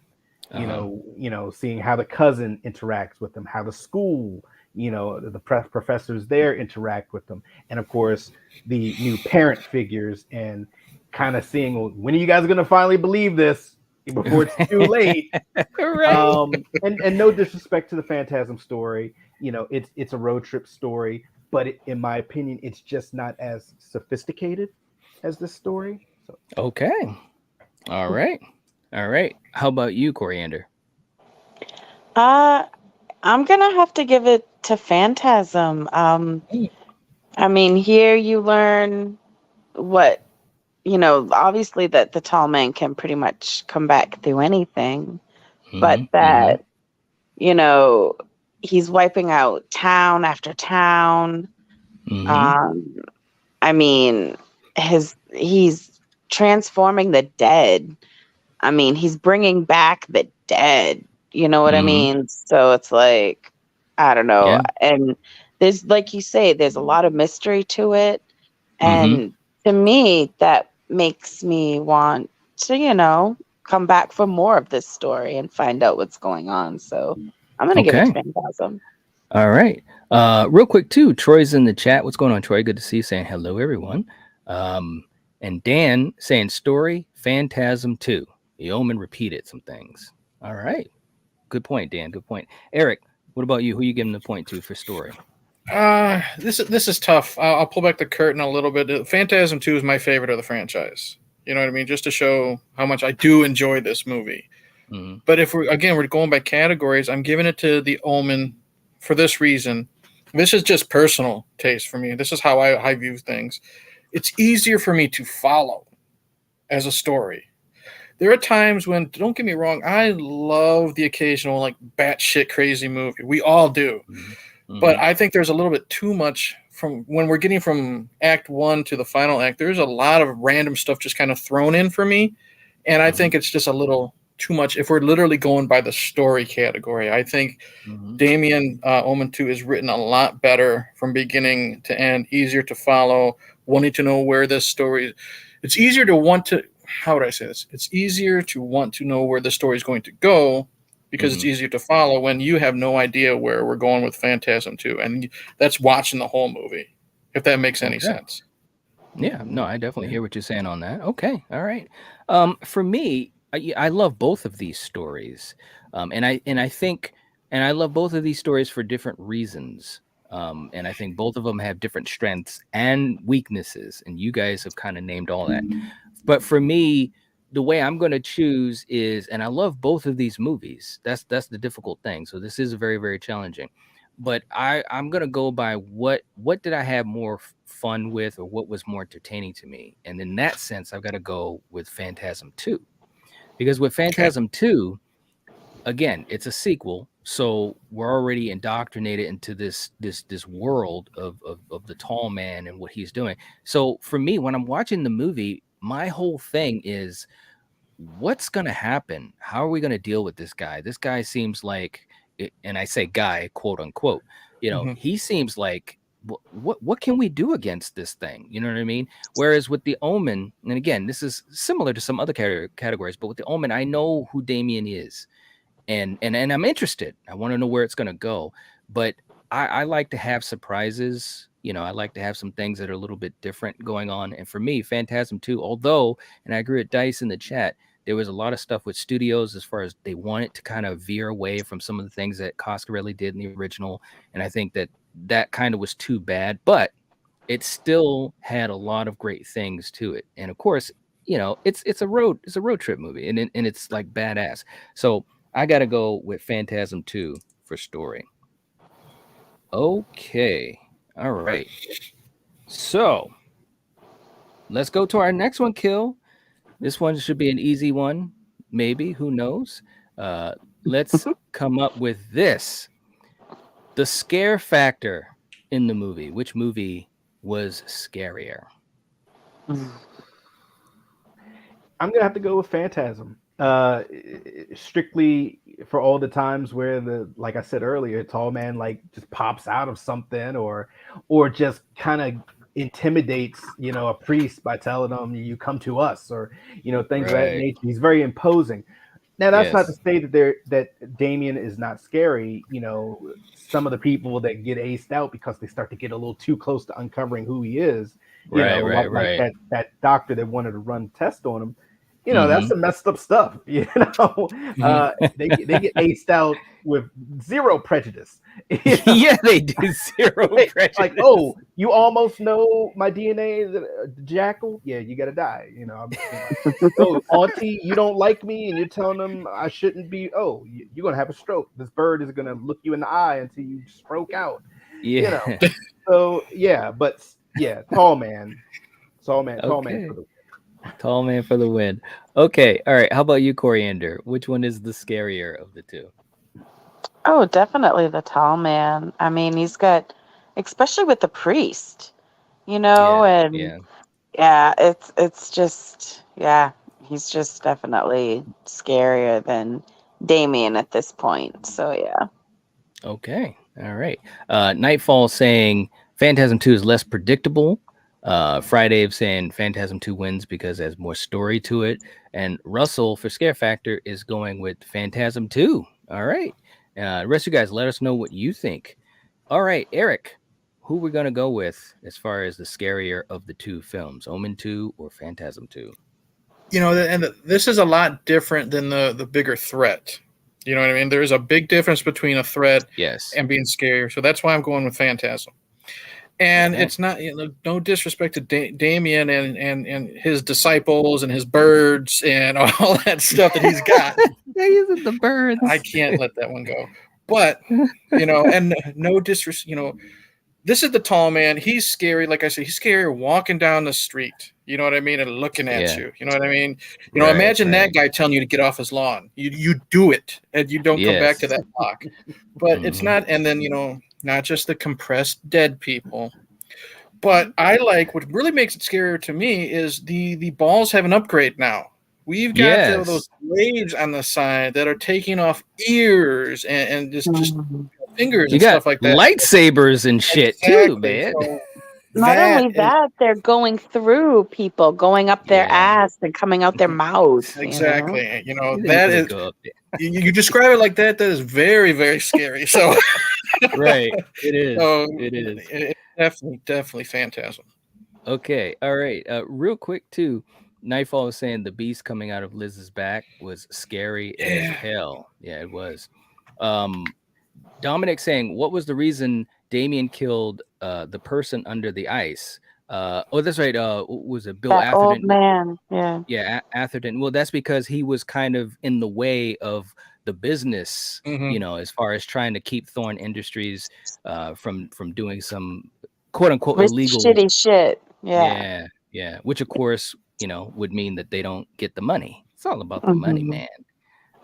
Seeing how the cousin interacts with them, how the school, the professors there interact with them, and of course the new parent figures, and kind of seeing, well, when are you guys going to finally believe this before it's too late? Right. And no disrespect to the Phantasm story, it's a road trip story, but in my opinion, it's just not as sophisticated as this story. So. Okay. All right. How about you, Coriander? I'm gonna have to give it to Phantasm. I mean, here you learn what, obviously that the tall man can pretty much come back through anything, but that, he's wiping out town after town. I mean, he's transforming the dead. I mean, he's bringing back the dead. You know what I mean? So it's like, I don't know. Yeah. And there's, like you say, there's a lot of mystery to it. And to me, that makes me want to, come back for more of this story and find out what's going on. So I'm going to give it to Phantasm. All right. Real quick, too, Troy's in the chat. What's going on, Troy? Good to see you, saying hello, everyone. And Dan saying story, Phantasm 2. The Omen repeated some things. All right. Good point, Dan. Good point. Eric, what about you? Who are you giving the point to for story? This is tough. I'll pull back the curtain a little bit. Phantasm 2 is my favorite of the franchise. You know what I mean? Just to show how much I do enjoy this movie. But if we're going by categories, I'm giving it to the Omen for this reason. This is just personal taste for me. This is how I view things. It's easier for me to follow as a story. There are times when, don't get me wrong, I love the occasional like batshit crazy movie. We all do. But I think there's a little bit too much from when we're getting from act 1 to the final act. There's a lot of random stuff just kind of thrown in for me. And I think it's just a little too much if we're literally going by the story category. I think Damien Omen 2 is written a lot better from beginning to end, easier to follow, wanting to know where this story. It's easier to want to. How would I say this? It's easier to want to know where the story is going to go because it's easier to follow when you have no idea where we're going with Phantasm 2. And that's watching the whole movie, if that makes any sense. Yeah, no, I definitely hear what you're saying on that. Okay, all right. For me, I love both of these stories. And I love both of these stories for different reasons. And I think both of them have different strengths and weaknesses. And you guys have kind of named all that. But for me, the way I'm going to choose is, and I love both of these movies. That's the difficult thing. So this is very, very challenging. But I'm going to go by what did I have more fun with, or what was more entertaining to me. And in that sense, I've got to go with Phantasm 2. Because with Phantasm 2, again, it's a sequel, so we're already indoctrinated into this world of the tall man and what he's doing. So for me, when I'm watching the movie, my whole thing is, what's going to happen? How are we going to deal with this guy? This guy seems like, and I say guy, quote unquote, he seems like, what can we do against this thing? You know what I mean? Whereas with the Omen, and again, this is similar to some other categories, but with the Omen, I know who Damien is. And I'm interested. I want to know where it's going to go. But I like to have surprises. I like to have some things that are a little bit different going on. And for me, Phantasm 2, although, and I agree with Dice in the chat, there was a lot of stuff with studios as far as they wanted to kind of veer away from some of the things that Coscarelli did in the original. And I think that kind of was too bad. But it still had a lot of great things to it. And of course, it's a road trip movie, and it's like badass. So I got to go with Phantasm 2 for story. Okay. All right. So let's go to our next one, Kill. This one should be an easy one. Maybe. Who knows? Let's come up with this. The scare factor in the movie. Which movie was scarier? I'm going to have to go with Phantasm. Strictly for all the times where like I said earlier, tall man like just pops out of something, or just kind of intimidates a priest by telling them, you come to us, or things of that nature. He's very imposing. Now that's not to say that Damien is not scary. Some of the people that get aced out because they start to get a little too close to uncovering who he is, like that doctor that wanted to run tests on him. That's some messed up stuff. They get aced out with zero prejudice. Yeah, they do. Zero prejudice. Like, oh, you almost know my DNA is a jackal? Yeah, you gotta die. Oh, auntie, you don't like me, and you're telling them I shouldn't be. Oh, you're gonna have a stroke. This bird is gonna look you in the eye until you stroke out. Yeah. So yeah, but yeah, tall man for the. Tall man for the win. Okay. All right. How about you, Coriander? Which one is the scarier of the two? Oh, definitely the tall man. I mean, he's got, especially with the priest, it's just, he's just definitely scarier than Damien at this point. So yeah. Okay. All right. Nightfall saying Phantasm 2 is less predictable. Friday saying Phantasm 2 wins because it has more story to it. And Russell for scare factor is going with Phantasm 2. All right. The rest of you guys, let us know what you think. All right, Eric, who we're going to go with as far as the scarier of the two films, Omen 2 or Phantasm 2? And this is a lot different than the bigger threat. You know what I mean? There's a big difference between a threat and being scarier. So that's why I'm going with Phantasm. And it's not, no disrespect to Damien and his disciples and his birds and all that stuff that he's got. He's the birds. I can't let that one go. But, and no disrespect, this is the tall man. He's scary. Like I said, he's scary walking down the street. You know what I mean? And looking at you. You know what I mean? Imagine that guy telling you to get off his lawn. You do it, and you don't come back to that block. But it's not, and then, not just the compressed dead people. But I like, what really makes it scarier to me is the balls have an upgrade now. We've got those blades on the side that are taking off ears and just fingers and stuff like that. Lightsabers and shit too, man. So not only that, they're going through people, going up their ass and coming out their mouth. Exactly. That is, you describe it like that. That is very, very scary. So right. It is. So, it is. It's definitely Phantasm. Okay. All right. Real quick too. Nightfall was saying the beast coming out of Liz's back was scary as hell. Yeah, it was. Dominic saying, what was the reason Damien killed the person under the ice? That's right. Was it Bill That old Atherton? man. Yeah. Yeah, Atherton. Well, that's because he was kind of in the way of the business, as far as trying to keep Thorn Industries from doing some quote unquote Rich, illegal. shitty shit. Yeah. Yeah. Which of course, would mean that they don't get the money. It's all about the money, man.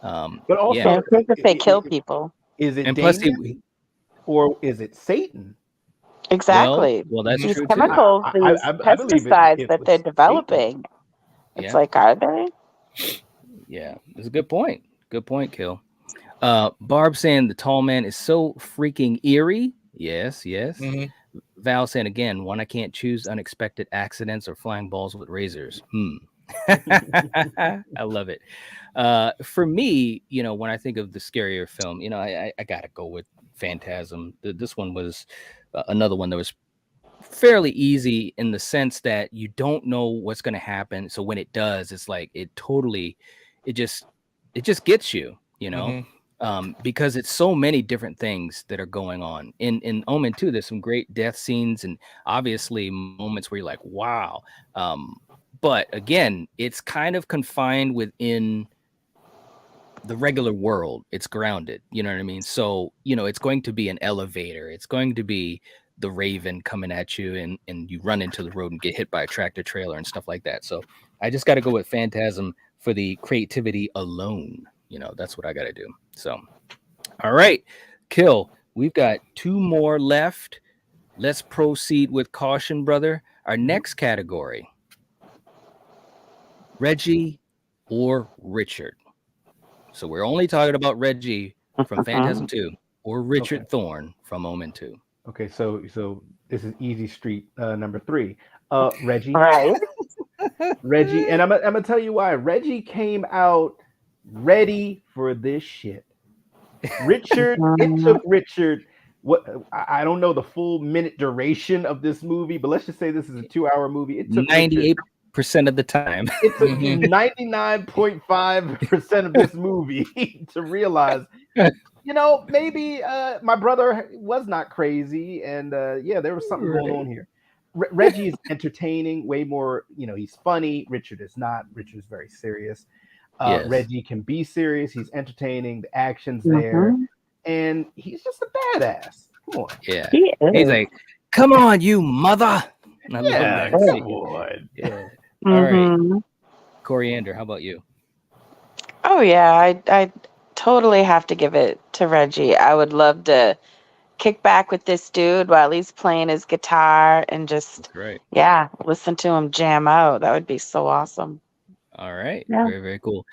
But also, Yeah, if they kill people. Is it and plus Damien or is it Satan? Exactly. Well, that's these true too. chemicals, these I believe pesticides it that was they're Satan. developing. It's like, are they? Yeah, it's a good point. Good point, Kill. Barb saying the tall man is so freaking eerie. Yes. Val saying again, one I can't choose unexpected accidents or flying balls with razors. I love it. For me, when I think of the scarier film, I gotta go with Phantasm. This one was another one that was fairly easy in the sense that you don't know what's going to happen. So when it does, it's like it just gets you, because it's so many different things that are going on. In Omen 2, there's some great death scenes and obviously moments where you're like, wow. But again, it's kind of confined within the regular world. It's grounded, you know what I mean? So, it's going to be an elevator. It's going to be the Raven coming at you and you run into the road and get hit by a tractor trailer and stuff like that. So I just got to go with Phantasm for the creativity alone. That's what I got to do. So, all right, Kill. We've got 2 more left. Let's proceed with caution, brother. Our next category, Reggie or Richard. So we're only talking about Reggie from Phantasm 2 or Richard Thorne from Omen 2. Okay, so this is easy street number 3. Reggie. Right. Reggie, and I'm gonna tell you why. Reggie came out ready for this shit. Richard, it took Richard. What I don't know the full minute duration of this movie, but let's just say this is a 2-hour movie. It took 98% of the time. It took 99.5% of this movie to realize, maybe my brother was not crazy, and there was something going on here. Reggie is entertaining, way more. He's funny. Richard is not. Richard is very serious. Yes. Reggie can be serious. He's entertaining. The action's there, and he's just a badass. Come on. Yeah. He's like, "Come on, you mother." And I love that. Come on. Yeah. All right. Coriander, how about you? Oh yeah, I totally have to give it to Reggie. I would love to kick back with this dude while he's playing his guitar and just listen to him jam out. That would be so awesome. All right. Yeah. Very, very cool.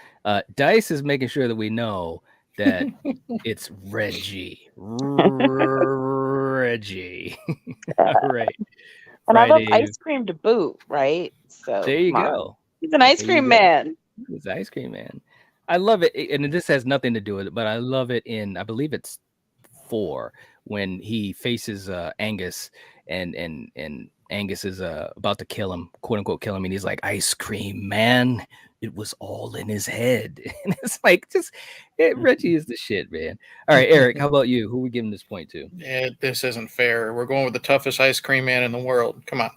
Dice is making sure that we know that it's Reggie. Reggie. All right. And I love ice cream to boot, right? So there you go. He's an ice cream man. He's ice cream man. I love it. And this has nothing to do with it, but I love it in, I believe it's 4, when he faces Angus and Angus is about to kill him, quote unquote kill him, and he's like, ice cream man, it was all in his head. And it's like, Reggie is the shit, man. All right, Eric, how about you? Who are we giving this point to? Yeah, this isn't fair. We're going with the toughest ice cream man in the world. Come on.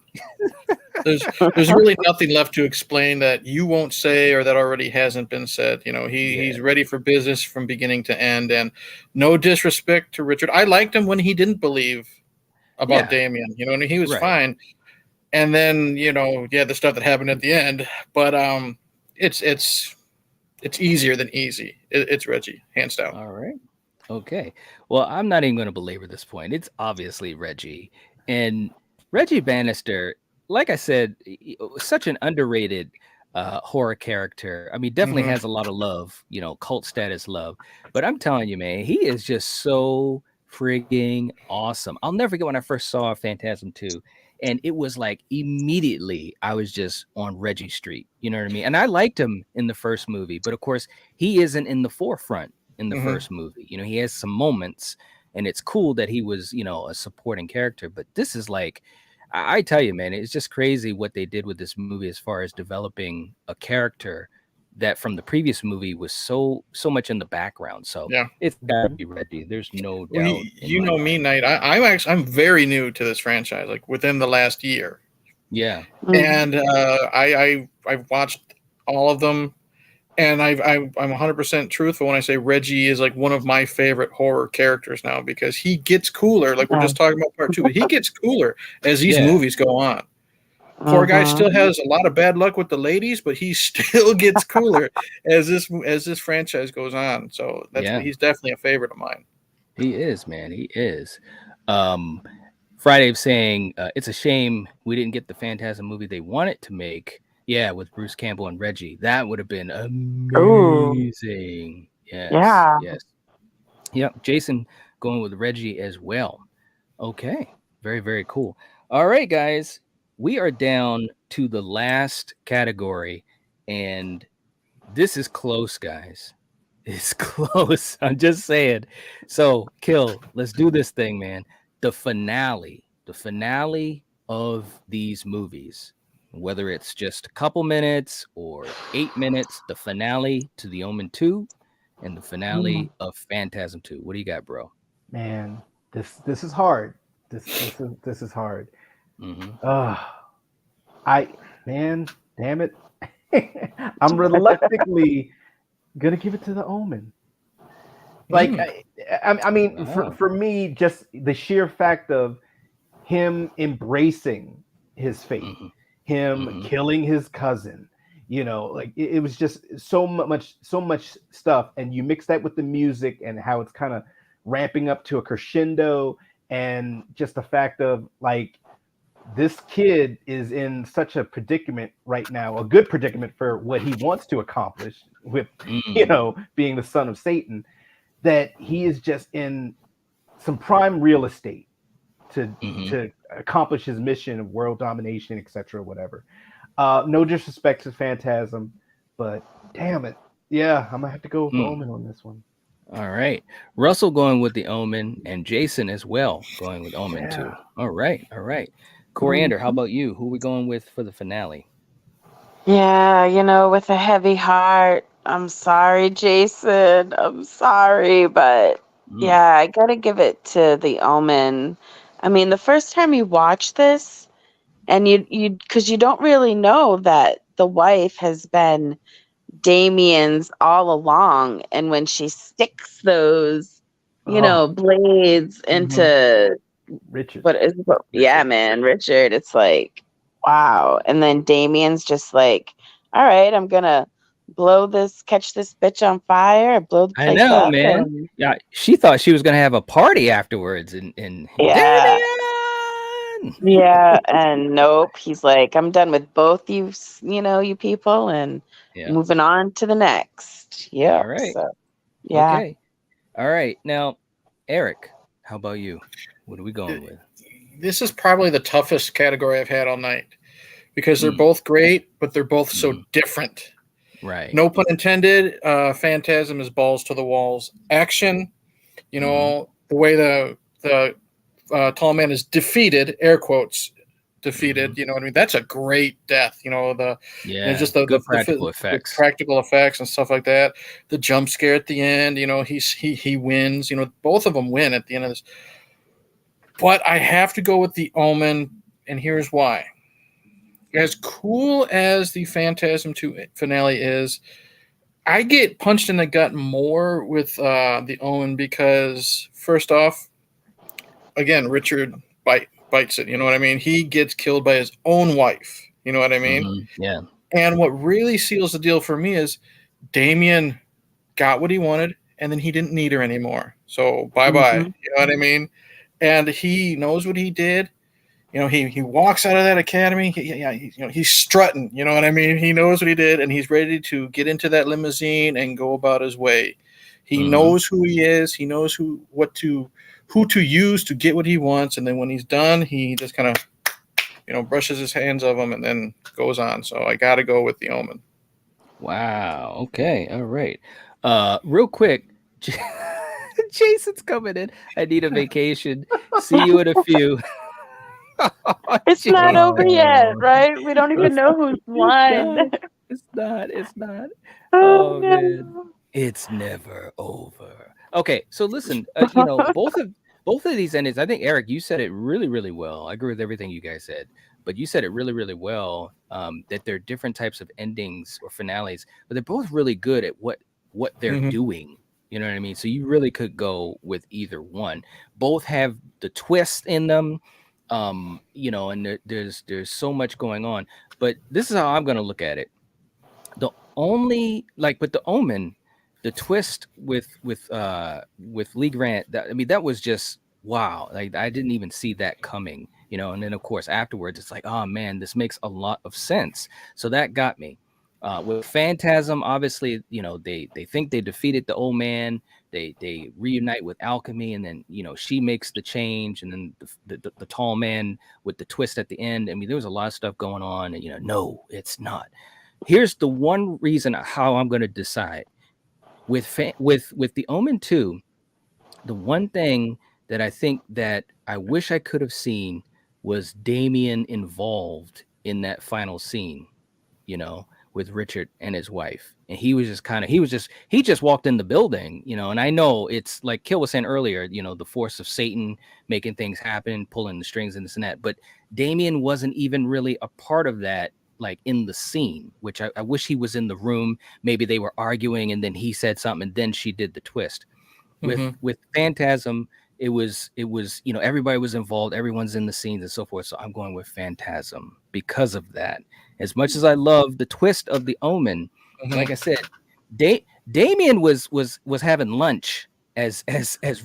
There's really nothing left to explain that you won't say or that already hasn't been said. He's ready for business from beginning to end. And no disrespect to Richard. I liked him when he didn't believe about Damien. And he was fine. And then, the stuff that happened at the end. But it's easier than easy. It's Reggie, hands down. All right. Okay. Well, I'm not even going to belabor this point. It's obviously Reggie. And Reggie Bannister, like I said, such an underrated horror character. I mean, definitely has a lot of love, cult status love. But I'm telling you, man, he is just so freaking awesome. I'll never forget when I first saw Phantasm 2. And it was like immediately I was just on Reggie Street. You know what I mean? And I liked him in the first movie. But of course, he isn't in the forefront in the first movie. He has some moments. And it's cool that he was, a supporting character. But this is like, I tell you, man, it's just crazy what they did with this movie as far as developing a character that from the previous movie was so much in the background. So it's gotta be Reggie. There's no doubt. Well, you know me, Knight. I'm very new to this franchise, like within the last year. Yeah. And I've watched all of them, and I'm 100% truthful when I say Reggie is like one of my favorite horror characters now, because he gets cooler. Like we're just talking about part 2, but he gets cooler as these movies go on. Poor guy still has a lot of bad luck with the ladies, but he still gets cooler as this franchise goes on. So he's definitely a favorite of mine. He is, man. He is. Friday saying it's a shame we didn't get the Phantasm movie they wanted to make. Yeah, with Bruce Campbell and Reggie. That would have been amazing. Yes. Yeah. Yes. Yep. Jason going with Reggie as well. Okay. Very, very cool. All right, guys. We are down to the last category, and this is close, guys. It's close. I'm just saying. So, Kill, let's do this thing, man. The finale of these movies, whether it's just a couple minutes or 8 minutes, the finale to The Omen 2 and the finale of Phantasm 2. What do you got, bro? Man, this is hard. This is hard. Damn it. I'm reluctantly gonna give it to The Omen. Like, I mean, for me, just the sheer fact of him embracing his fate, him killing his cousin, like it was just so much stuff, and you mix that with the music and how it's kind of ramping up to a crescendo, and just the fact of like this kid is in such a predicament right now, a good predicament for what he wants to accomplish with, being the son of Satan, that he is just in some prime real estate to accomplish his mission of world domination, etc., whatever. No disrespect to Phantasm, but damn it. Yeah, I'm gonna have to go with Omen on this one. All right. Russell going with The Omen, and Jason as well going with Omen too. All right. Coriander, how about you? Who are we going with for the finale? Yeah, with a heavy heart. I'm sorry, Jason. I'm sorry, but yeah, I gotta give it to The Omen. I mean, the first time you watch this, and because you don't really know that the wife has been Damien's all along, and when she sticks those, blades into Richard. Man, Richard, it's like, wow. And then Damien's just like, all right, I'm gonna catch this bitch on fire, blow the place up. I know, man. Yeah, she thought she was gonna have a party afterwards, and Damien! Yeah, and nope. He's like, I'm done with both you, you people, and moving on to the next. Yeah. All right. So, yeah. Okay. All right. Now, Eric, how about you? What are we going with? This is probably the toughest category I've had all night, because they're both great, but they're both so different. Right. No pun intended. Phantasm is balls to the walls. Action, the way the tall man is defeated, air quotes, defeated. You know what I mean? That's a great death. Just the practical effects, practical effects and stuff like that. The jump scare at the end. He wins. Both of them win at the end of this. But I have to go with The Omen, and here's why. As cool as the Phantasm 2 finale is, I get punched in the gut more with The Omen, because, first off, again, Richard bites it. You know what I mean? He gets killed by his own wife. You know what I mean? Yeah. And what really seals the deal for me is Damien got what he wanted, and then he didn't need her anymore. So bye-bye. You know what I mean? And he knows what he did. He walks out of that academy. He's strutting. You know what I mean? He knows what he did, and he's ready to get into that limousine and go about his way. He knows who he is. He knows who to use to get what he wants. And then when he's done, he just kind of, brushes his hands of him and then goes on. So I got to go with The Omen. Wow. Okay. All right. Real quick. Jason's coming in. I need a vacation. See you in a few. It's not over yet, right? We don't even know who's won. It's not. Oh man. It's never over. Okay, so listen, both both of these endings, I think, Eric, you said it really, really well. I agree with everything you guys said, but you said it really, really well, that there are different types of endings or finales, but they're both really good at what they're doing. You know what I mean? So you really could go with either one. Both have the twist in them, you know, and there's so much going on. But this is how I'm going to look at it. The only, like, with the Omen, the twist with Lee Grant, that, I mean, that was just wow. Like, I didn't even see that coming, you know. And then of course afterwards, it's like, oh man, this makes a lot of sense. So that got me. With Phantasm, obviously, you know, they think they defeated the old man. They reunite with Alchemy, and then, you know, she makes the change, and then the tall man with the twist at the end. I mean, there was a lot of stuff going on, and, you know, no, it's not. Here's the one reason how I'm going to decide with the Omen 2. The one thing that I think that I wish I could have seen was Damien involved in that final scene, you know, with Richard and his wife. And he just walked in the building, you know. And I know it's like Kill was saying earlier, you know, the force of Satan making things happen, pulling the strings and this and that. But Damien wasn't even really a part of that, like in the scene, which I wish he was in the room. Maybe they were arguing and then he said something and then she did the twist. With Phantasm, it was, you know, everybody was involved, everyone's in the scenes and so forth. So I'm going with Phantasm because of that. As much as I love the twist of the Omen, like I said, Damien was having lunch as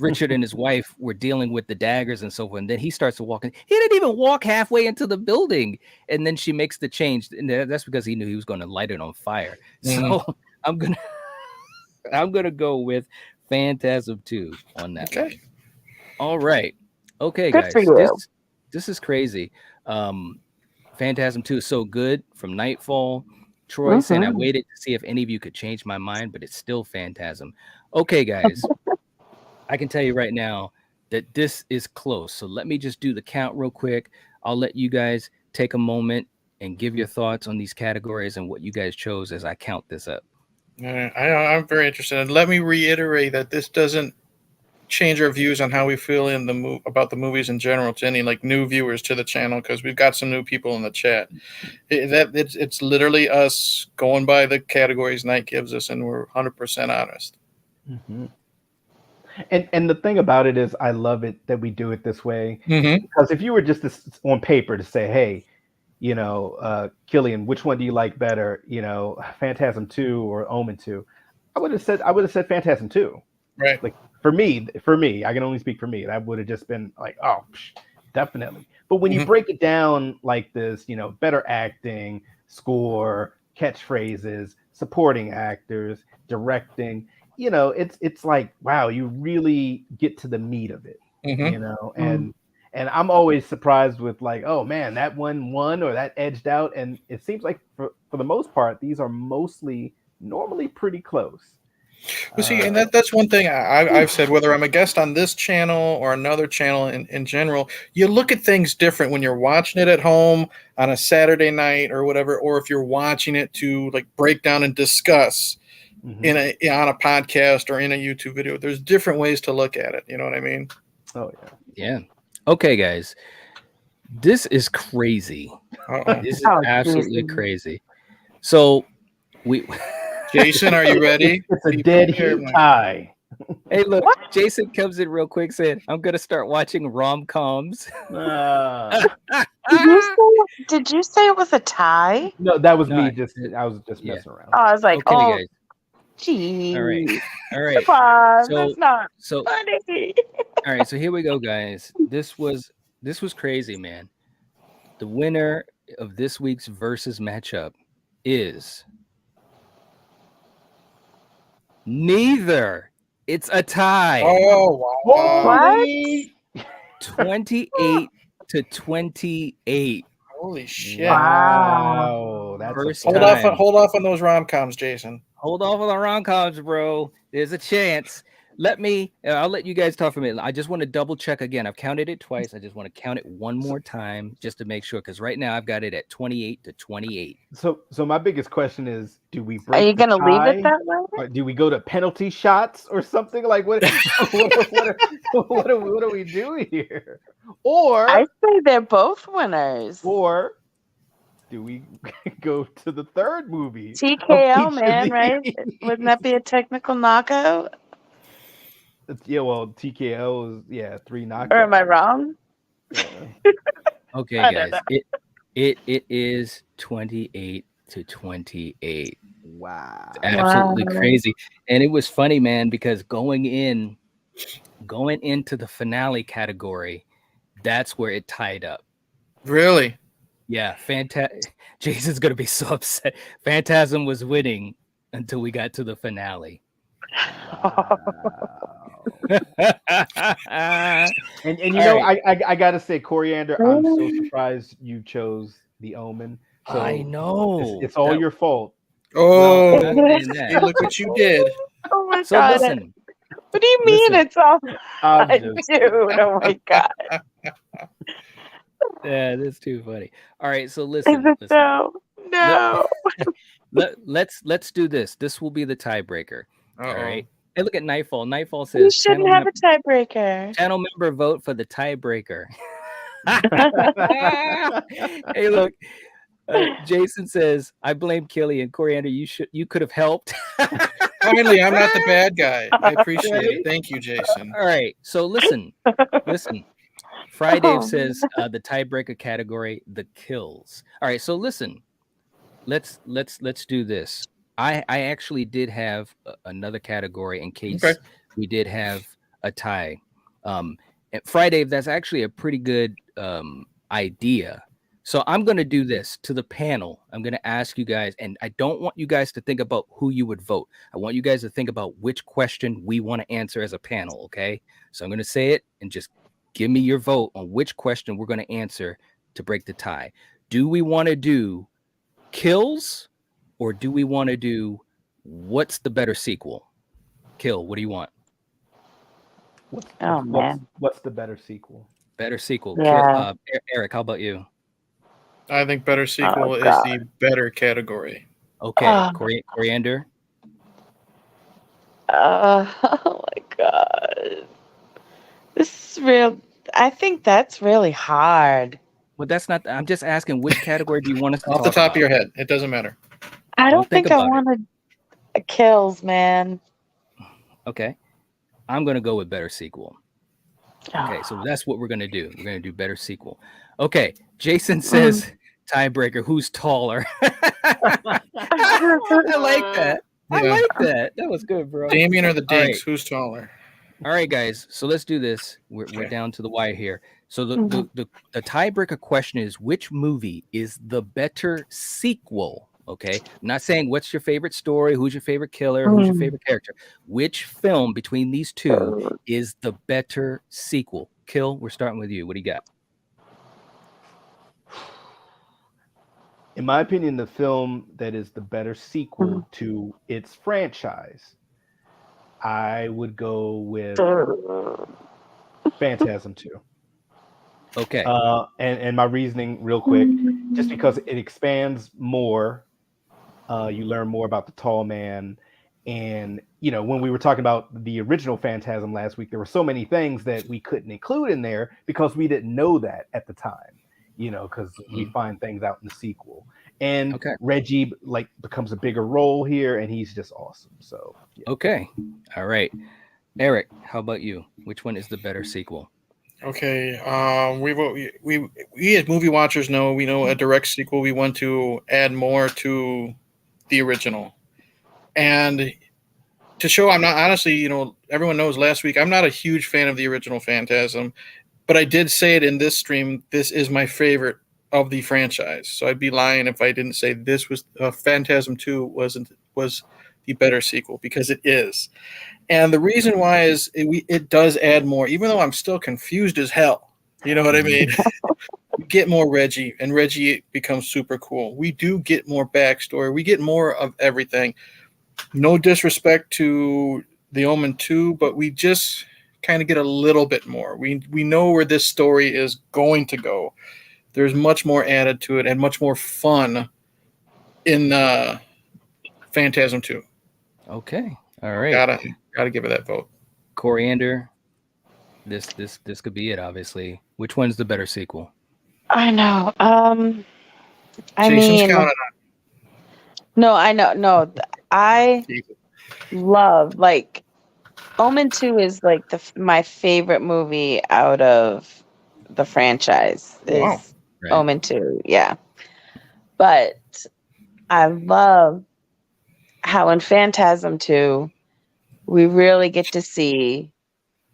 Richard and his wife were dealing with the daggers and so forth. And then he starts to walk in. He didn't even walk halfway into the building, and then she makes the change. And that's because he knew he was going to light it on fire. So I'm gonna go with Phantasm 2 on that. Okay. All right. Okay, good guys. For you. This is crazy. Phantasm 2 is so good from Nightfall. Troy saying I waited to see if any of you could change my mind, but it's still Phantasm. Okay, guys. I can tell you right now that this is close. So let me just do the count real quick. I'll let you guys take a moment and give your thoughts on these categories and what you guys chose as I count this up. I'm very interested. And let me reiterate that this doesn't change our views on how we feel in the about the movies in general to any like new viewers to the channel, because we've got some new people in the chat. It's literally us going by the categories Night gives us, and we're 100% honest. And the thing about it is, I love it that we do it this way, because if you were just on paper to say, hey, you know, Killian, which one do you like better, you know, Phantasm 2 or Omen 2, I would have said Phantasm 2. Right. Like for me, I can only speak for me. That would have just been like, oh, definitely. But when you break it down like this, you know, better acting, score, catchphrases, supporting actors, directing, you know, it's like, wow, you really get to the meat of it, you know, and I'm always surprised with like, oh man, that one won or that edged out. And it seems like for the most part, these are normally pretty close. Well, see, and that's one thing I've said, whether I'm a guest on this channel or another channel in general, you look at things different when you're watching it at home on a Saturday night or whatever, or if you're watching it to like break down and discuss on a podcast or in a YouTube video. There's different ways to look at it. You know what I mean? Oh, yeah. Okay, guys. This is crazy. This is absolutely crazy. So Jason, are you ready? It's a dead heat tie. Hey, look, Jason comes in real quick saying, I'm going to start watching rom-coms. Did you say it was a tie? No, that was me. I was just messing around. Oh, I was like, okay, guys. Geez. All right. That's not funny. All right, so here we go, guys. This was crazy, man. The winner of this week's versus matchup is neither. It's a tie. Oh, wow. What? 28-28. Holy shit. Wow. That's First hold time. off on those rom-coms, Jason. Hold off on the rom-coms, bro. There's a chance. I'll let you guys talk for a minute. I just want to double check again. I've counted it twice. I just want to count it one more time just to make sure, because right now I've got it at 28-28. So my biggest question is, do we Are break you the gonna leave it tie? that way? Or do we go to penalty shots or something? Like what are we doing here? Or I say they're both winners. or do we go to the third movie? of TKO, each of man, right? Wouldn't that be a technical knockout? Yeah, well, TKO is 3 knockouts. Or am I wrong? Yeah. Okay, I don't guys. It is 28-28. Wow. It's absolutely Wow. crazy. And it was funny, man, because going into the finale category, that's where it tied up. Really? Yeah, Jason's gonna be so upset. Phantasm was winning until we got to the finale. And you know, right. I gotta say, Coriander, I'm so surprised you chose the Omen. So I know. it's all your fault. Oh, Well, I'm not saying hey, that. look what you did. Oh my So god. listen, What do you mean listen. it's all I'm right, just- dude? Oh my god. Yeah, that's too funny. All right, so Is listen. it so? No. Let's do this. This will be the tiebreaker. Uh-oh. All right. Hey, look at Nightfall. Nightfall You says shouldn't have a tiebreaker. channel member vote for the tiebreaker. Hey, look. Jason says, I blame Killian. Coriander, you could have helped. Finally, I'm not the bad guy. I appreciate it. Thank you, Jason. All right. So listen. Friday says the tiebreaker category, the kills. All right. So listen. Let's do this. I actually did have another category in case we did have a tie. Friday, that's actually a pretty good idea. So I'm going to do this to the panel. I'm going to ask you guys, and I don't want you guys to think about who you would vote. I want you guys to think about which question we want to answer as a panel, okay? So I'm going to say it and just give me your vote on which question we're going to answer to break the tie. Do we want to do kills or do we want to do what's the better sequel? Kill, what do you want? What's the better sequel? Better sequel. Yeah. Kill, Eric, how about you? I think better sequel is the better category. Okay, Coriander. Oh my god. This is real. I think that's really hard. Well, that's not. I'm just asking which category do you want us to Off the talk top about? of your head. It doesn't matter. I don't think think I about it. wanted kills, man. Okay. I'm going to go with better sequel. Okay, so that's what we're going to do. We're going to do better sequel. Okay, Jason says tiebreaker, who's taller? I like that. I Yeah. like that. That was good, bro. Damien or the All right. Dinks? Who's taller? All right, guys. So let's do this. We're down to the wire here. So the tiebreaker question is, which movie is the better sequel? Okay. I'm not saying what's your favorite story, who's your favorite killer, who's your favorite character. Which film between these two is the better sequel? Kill, we're starting with you. What do you got? In my opinion, the film that is the better sequel to its franchise, I would go with Phantasm 2. Okay. And my reasoning real quick, just because it expands more, you learn more about the tall man. And, you know, when we were talking about the original Phantasm last week, there were so many things that we couldn't include in there because we didn't know that at the time, you know, because we find things out in the sequel. And Reggie becomes a bigger role here, and he's just awesome. So, yeah. Okay. All right. Eric, how about you? Which one is the better sequel? Okay. We as movie watchers know, we know a direct sequel. We want to add more to the original. And to show I'm not, honestly, you know, everyone knows last week, I'm not a huge fan of the original Phantasm, but I did say it in this stream, this is my favorite of the franchise. So I'd be lying if I didn't say this was Phantasm 2 was the better sequel, because it is. And the reason why is it does add more, even though I'm still confused as hell. You know what I mean? We get more Reggie, and Reggie becomes super cool. We do get more backstory. We get more of everything. No disrespect to The Omen 2, but we just kind of get a little bit more. We know where this story is going to go. There's much more added to it and much more fun in Phantasm 2. Okay. All right. Gotta give it that vote. Coriander. This could be it, obviously. Which one's the better sequel? I know. I Jason's mean, counting no, I know. No, I love, like, Omen 2 is like my favorite movie out of the franchise. Wow. Is Omen 2, yeah. But I love how in Phantasm 2 we really get to see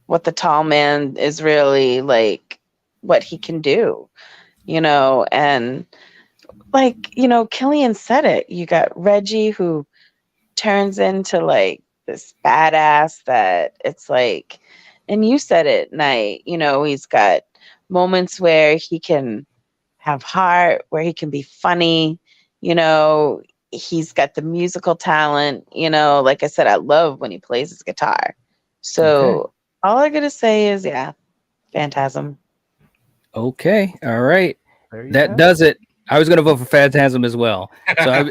what the tall man is really like, what he can do, and like, Killian said it. You got Reggie, who turns into like this badass that it's like, and you said it, Night, he's got moments where he can have heart, where he can be funny, he's got the musical talent, like I said, I love when he plays his guitar. So all I gotta say is, yeah, Phantasm. Okay. All right. That does it. I was going to vote for Phantasm as well. So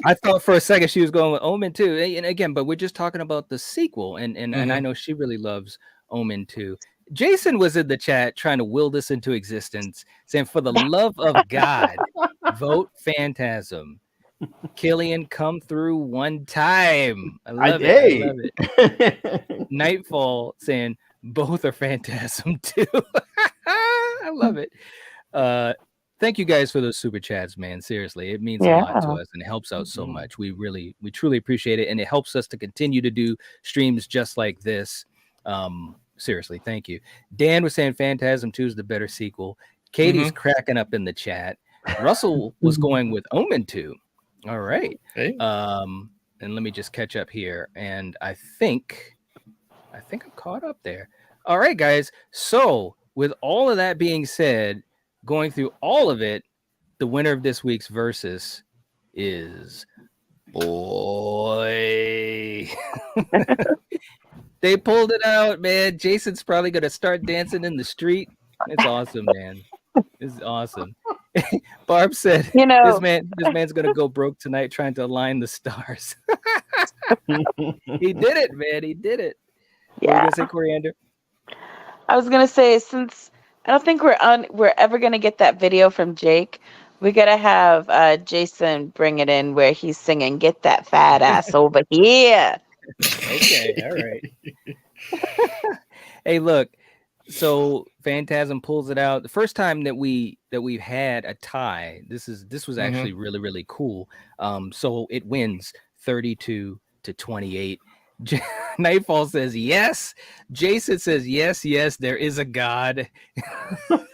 I thought for a second she was going with Omen 2. And again, but we're just talking about the sequel. And I know she really loves Omen 2. Jason was in the chat trying to will this into existence, saying, for the love of God, vote Phantasm. Killian, come through one time. I love it. Nightfall saying, both are Phantasm too. I love it. Thank you guys for those super chats, man. Seriously, it means a lot to us and it helps out so much. We truly appreciate it, and it helps us to continue to do streams just like this. Seriously, thank you. Dan was saying Phantasm 2 is the better sequel. Katie's cracking up in the chat. Russell was going with Omen 2. All right. Hey. And let me just catch up here. And I think I'm caught up there. All right, guys. So with all of that being said, going through all of it, the winner of this week's Versus is Boy. They pulled it out, man. Jason's probably going to start dancing in the street. It's awesome, man. It's awesome. Barb said, this man's going to go broke tonight trying to align the stars. He did it, man. He did it. Yeah. What were you going to say, Coriander? I was going to say, since I don't think we're ever going to get that video from Jake, we got to have Jason bring it in where he's singing, "Get that fat ass over here." Okay, all right. Hey, look. So Phantasm pulls it out. The first time that we've had a tie. This was actually really, really cool. So it wins 32-28. Nightfall says yes. Jason says yes. There is a God. That's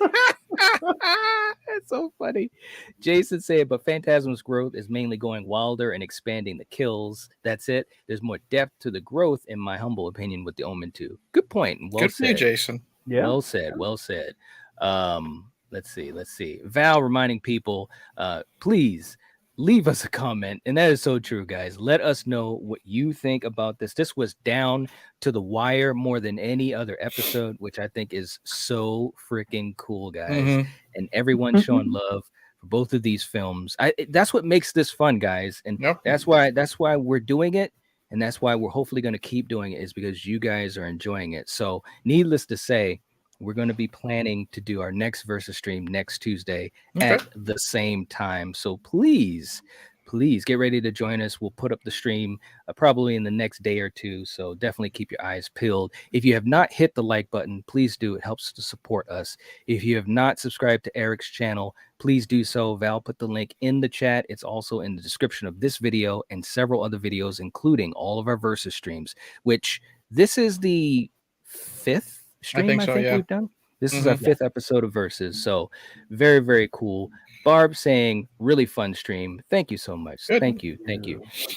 so funny. Jason said, but Phantasm's growth is mainly going wilder and expanding the kills. That's it. There's more depth to the growth, in my humble opinion, with the Omen 2. Good point. Well Good said. for you, Jason. Yeah. Well said. Let's see. Val reminding people, please leave us a comment. And that is so true, guys. Let us know what you think about this. This was down to the wire more than any other episode, which I think is so freaking cool, guys. And everyone showing love for both of these films. That's what makes this fun, guys. And that's why we're doing it. And that's why we're hopefully going to keep doing it, is because you guys are enjoying it. So needless to say, we're going to be planning to do our next Versus stream next Tuesday at the same time. So please get ready to join us. We'll put up the stream probably in the next day or two. So definitely keep your eyes peeled. If you have not hit the like button, please do. It helps to support us. If you have not subscribed to Eric's channel, please do so. Val put the link in the chat. It's also in the description of this video and several other videos, including all of our Versus streams, which this is the 5th stream I think we've done. This is our 5th episode of Versus. So very, very cool. Barb saying really fun stream. Thank you so much. Good. Thank you.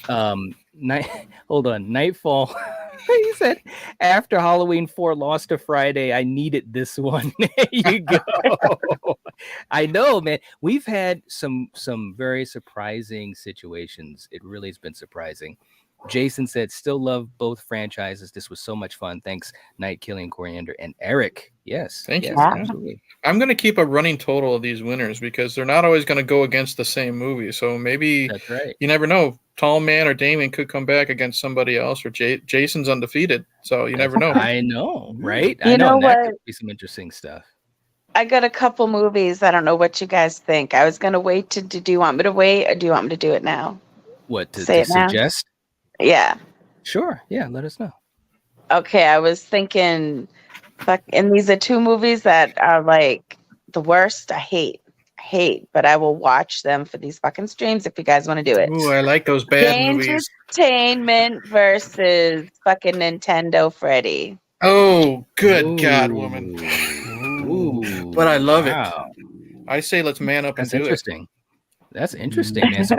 Hold on. Nightfall. He said, after Halloween 4 lost to Friday, I needed this one. There you go. I know, man. We've had some very surprising situations. It really has been surprising. Jason said, still love both franchises. This was so much fun. Thanks, Night, Killing, Coriander, and Eric. Yes. Thank you. Absolutely. I'm going to keep a running total of these winners because they're not always going to go against the same movie. So maybe That's right. You never know. Tall Man or Damien could come back against somebody else, or Jason's undefeated. So you never know. I know, right? You I know. know And that what? could be some interesting stuff. I got a couple movies. I don't know what you guys think. I was going to wait to do you want me to wait or do you want me to do it now? What, to Say it now? suggest? Yeah. Sure. Yeah, let us know. Okay, I was thinking, and these are two movies that are like the worst. I hate, but I will watch them for these fucking streams if you guys want to do it. Ooh, I like those bad movies. Entertainment versus fucking Nintendo Freddy. Oh, good God, woman. Ooh, But I love it. I say let's man up That's and do interesting. That's interesting, man. So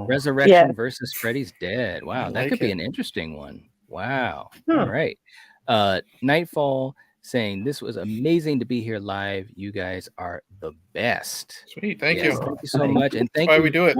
Resurrection versus Freddy's Dead. Wow, that could be an interesting one. Wow. All right. Nightfall saying this was amazing to be here live. You guys are the best. Sweet. Thank you. Thank you so much. And thank That's you. why we do it.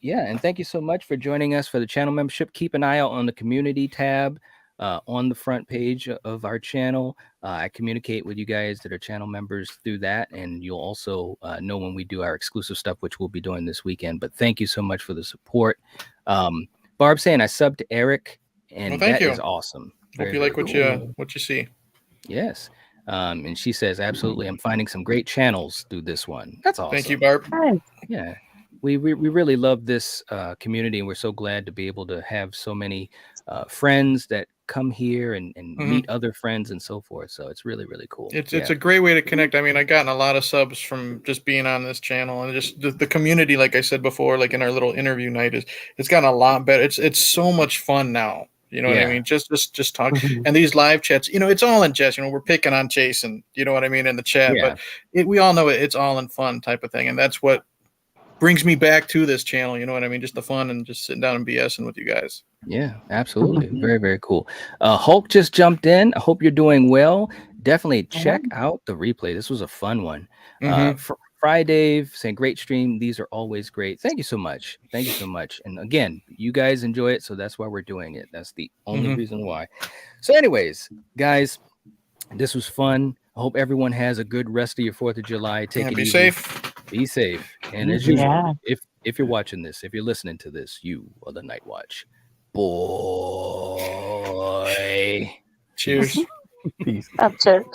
Yeah, and thank you so much for joining us for the channel membership. Keep an eye out on the community tab on the front page of our channel. I communicate with you guys that are channel members through that, and you'll also know when we do our exclusive stuff, which we'll be doing this weekend. But thank you so much for the support. Barb saying I subbed to Eric, and thank you. is awesome. Hope Very, you like very what you see. Yes. And she says, absolutely, I'm finding some great channels through this one. That's awesome. Thank you, Barb. Yeah. We really love this community, and we're so glad to be able to have so many friends that come here and meet other friends and so forth. So it's really, really cool. It's a great way to connect. I mean, I've gotten a lot of subs from just being on this channel, and just the community, like I said before, like in our little interview night, it's gotten a lot better. It's so much fun now. You know what I mean? Just talk. And these live chats, it's all in jest. We're picking on Jason, you know what I mean, in the chat. Yeah. But we all know it's all in fun type of thing. And that's what brings me back to this channel. You know what I mean? Just the fun and just sitting down and BSing with you guys. Yeah, absolutely. Very, very cool. Hulk just jumped in. I hope you're doing well. Definitely check out the replay. This was a fun one. Friday saying great stream. These are always great. Thank you so much. Thank you so much. And again, you guys enjoy it, so that's why we're doing it. That's the only reason why. So anyways, guys, this was fun. I hope everyone has a good rest of your 4th of July. Take it be easy. safe. Be safe. And as usual, if you're watching this, if you're listening to this, you are the Nightwatch. Boy. Cheers. Peace. Up, church.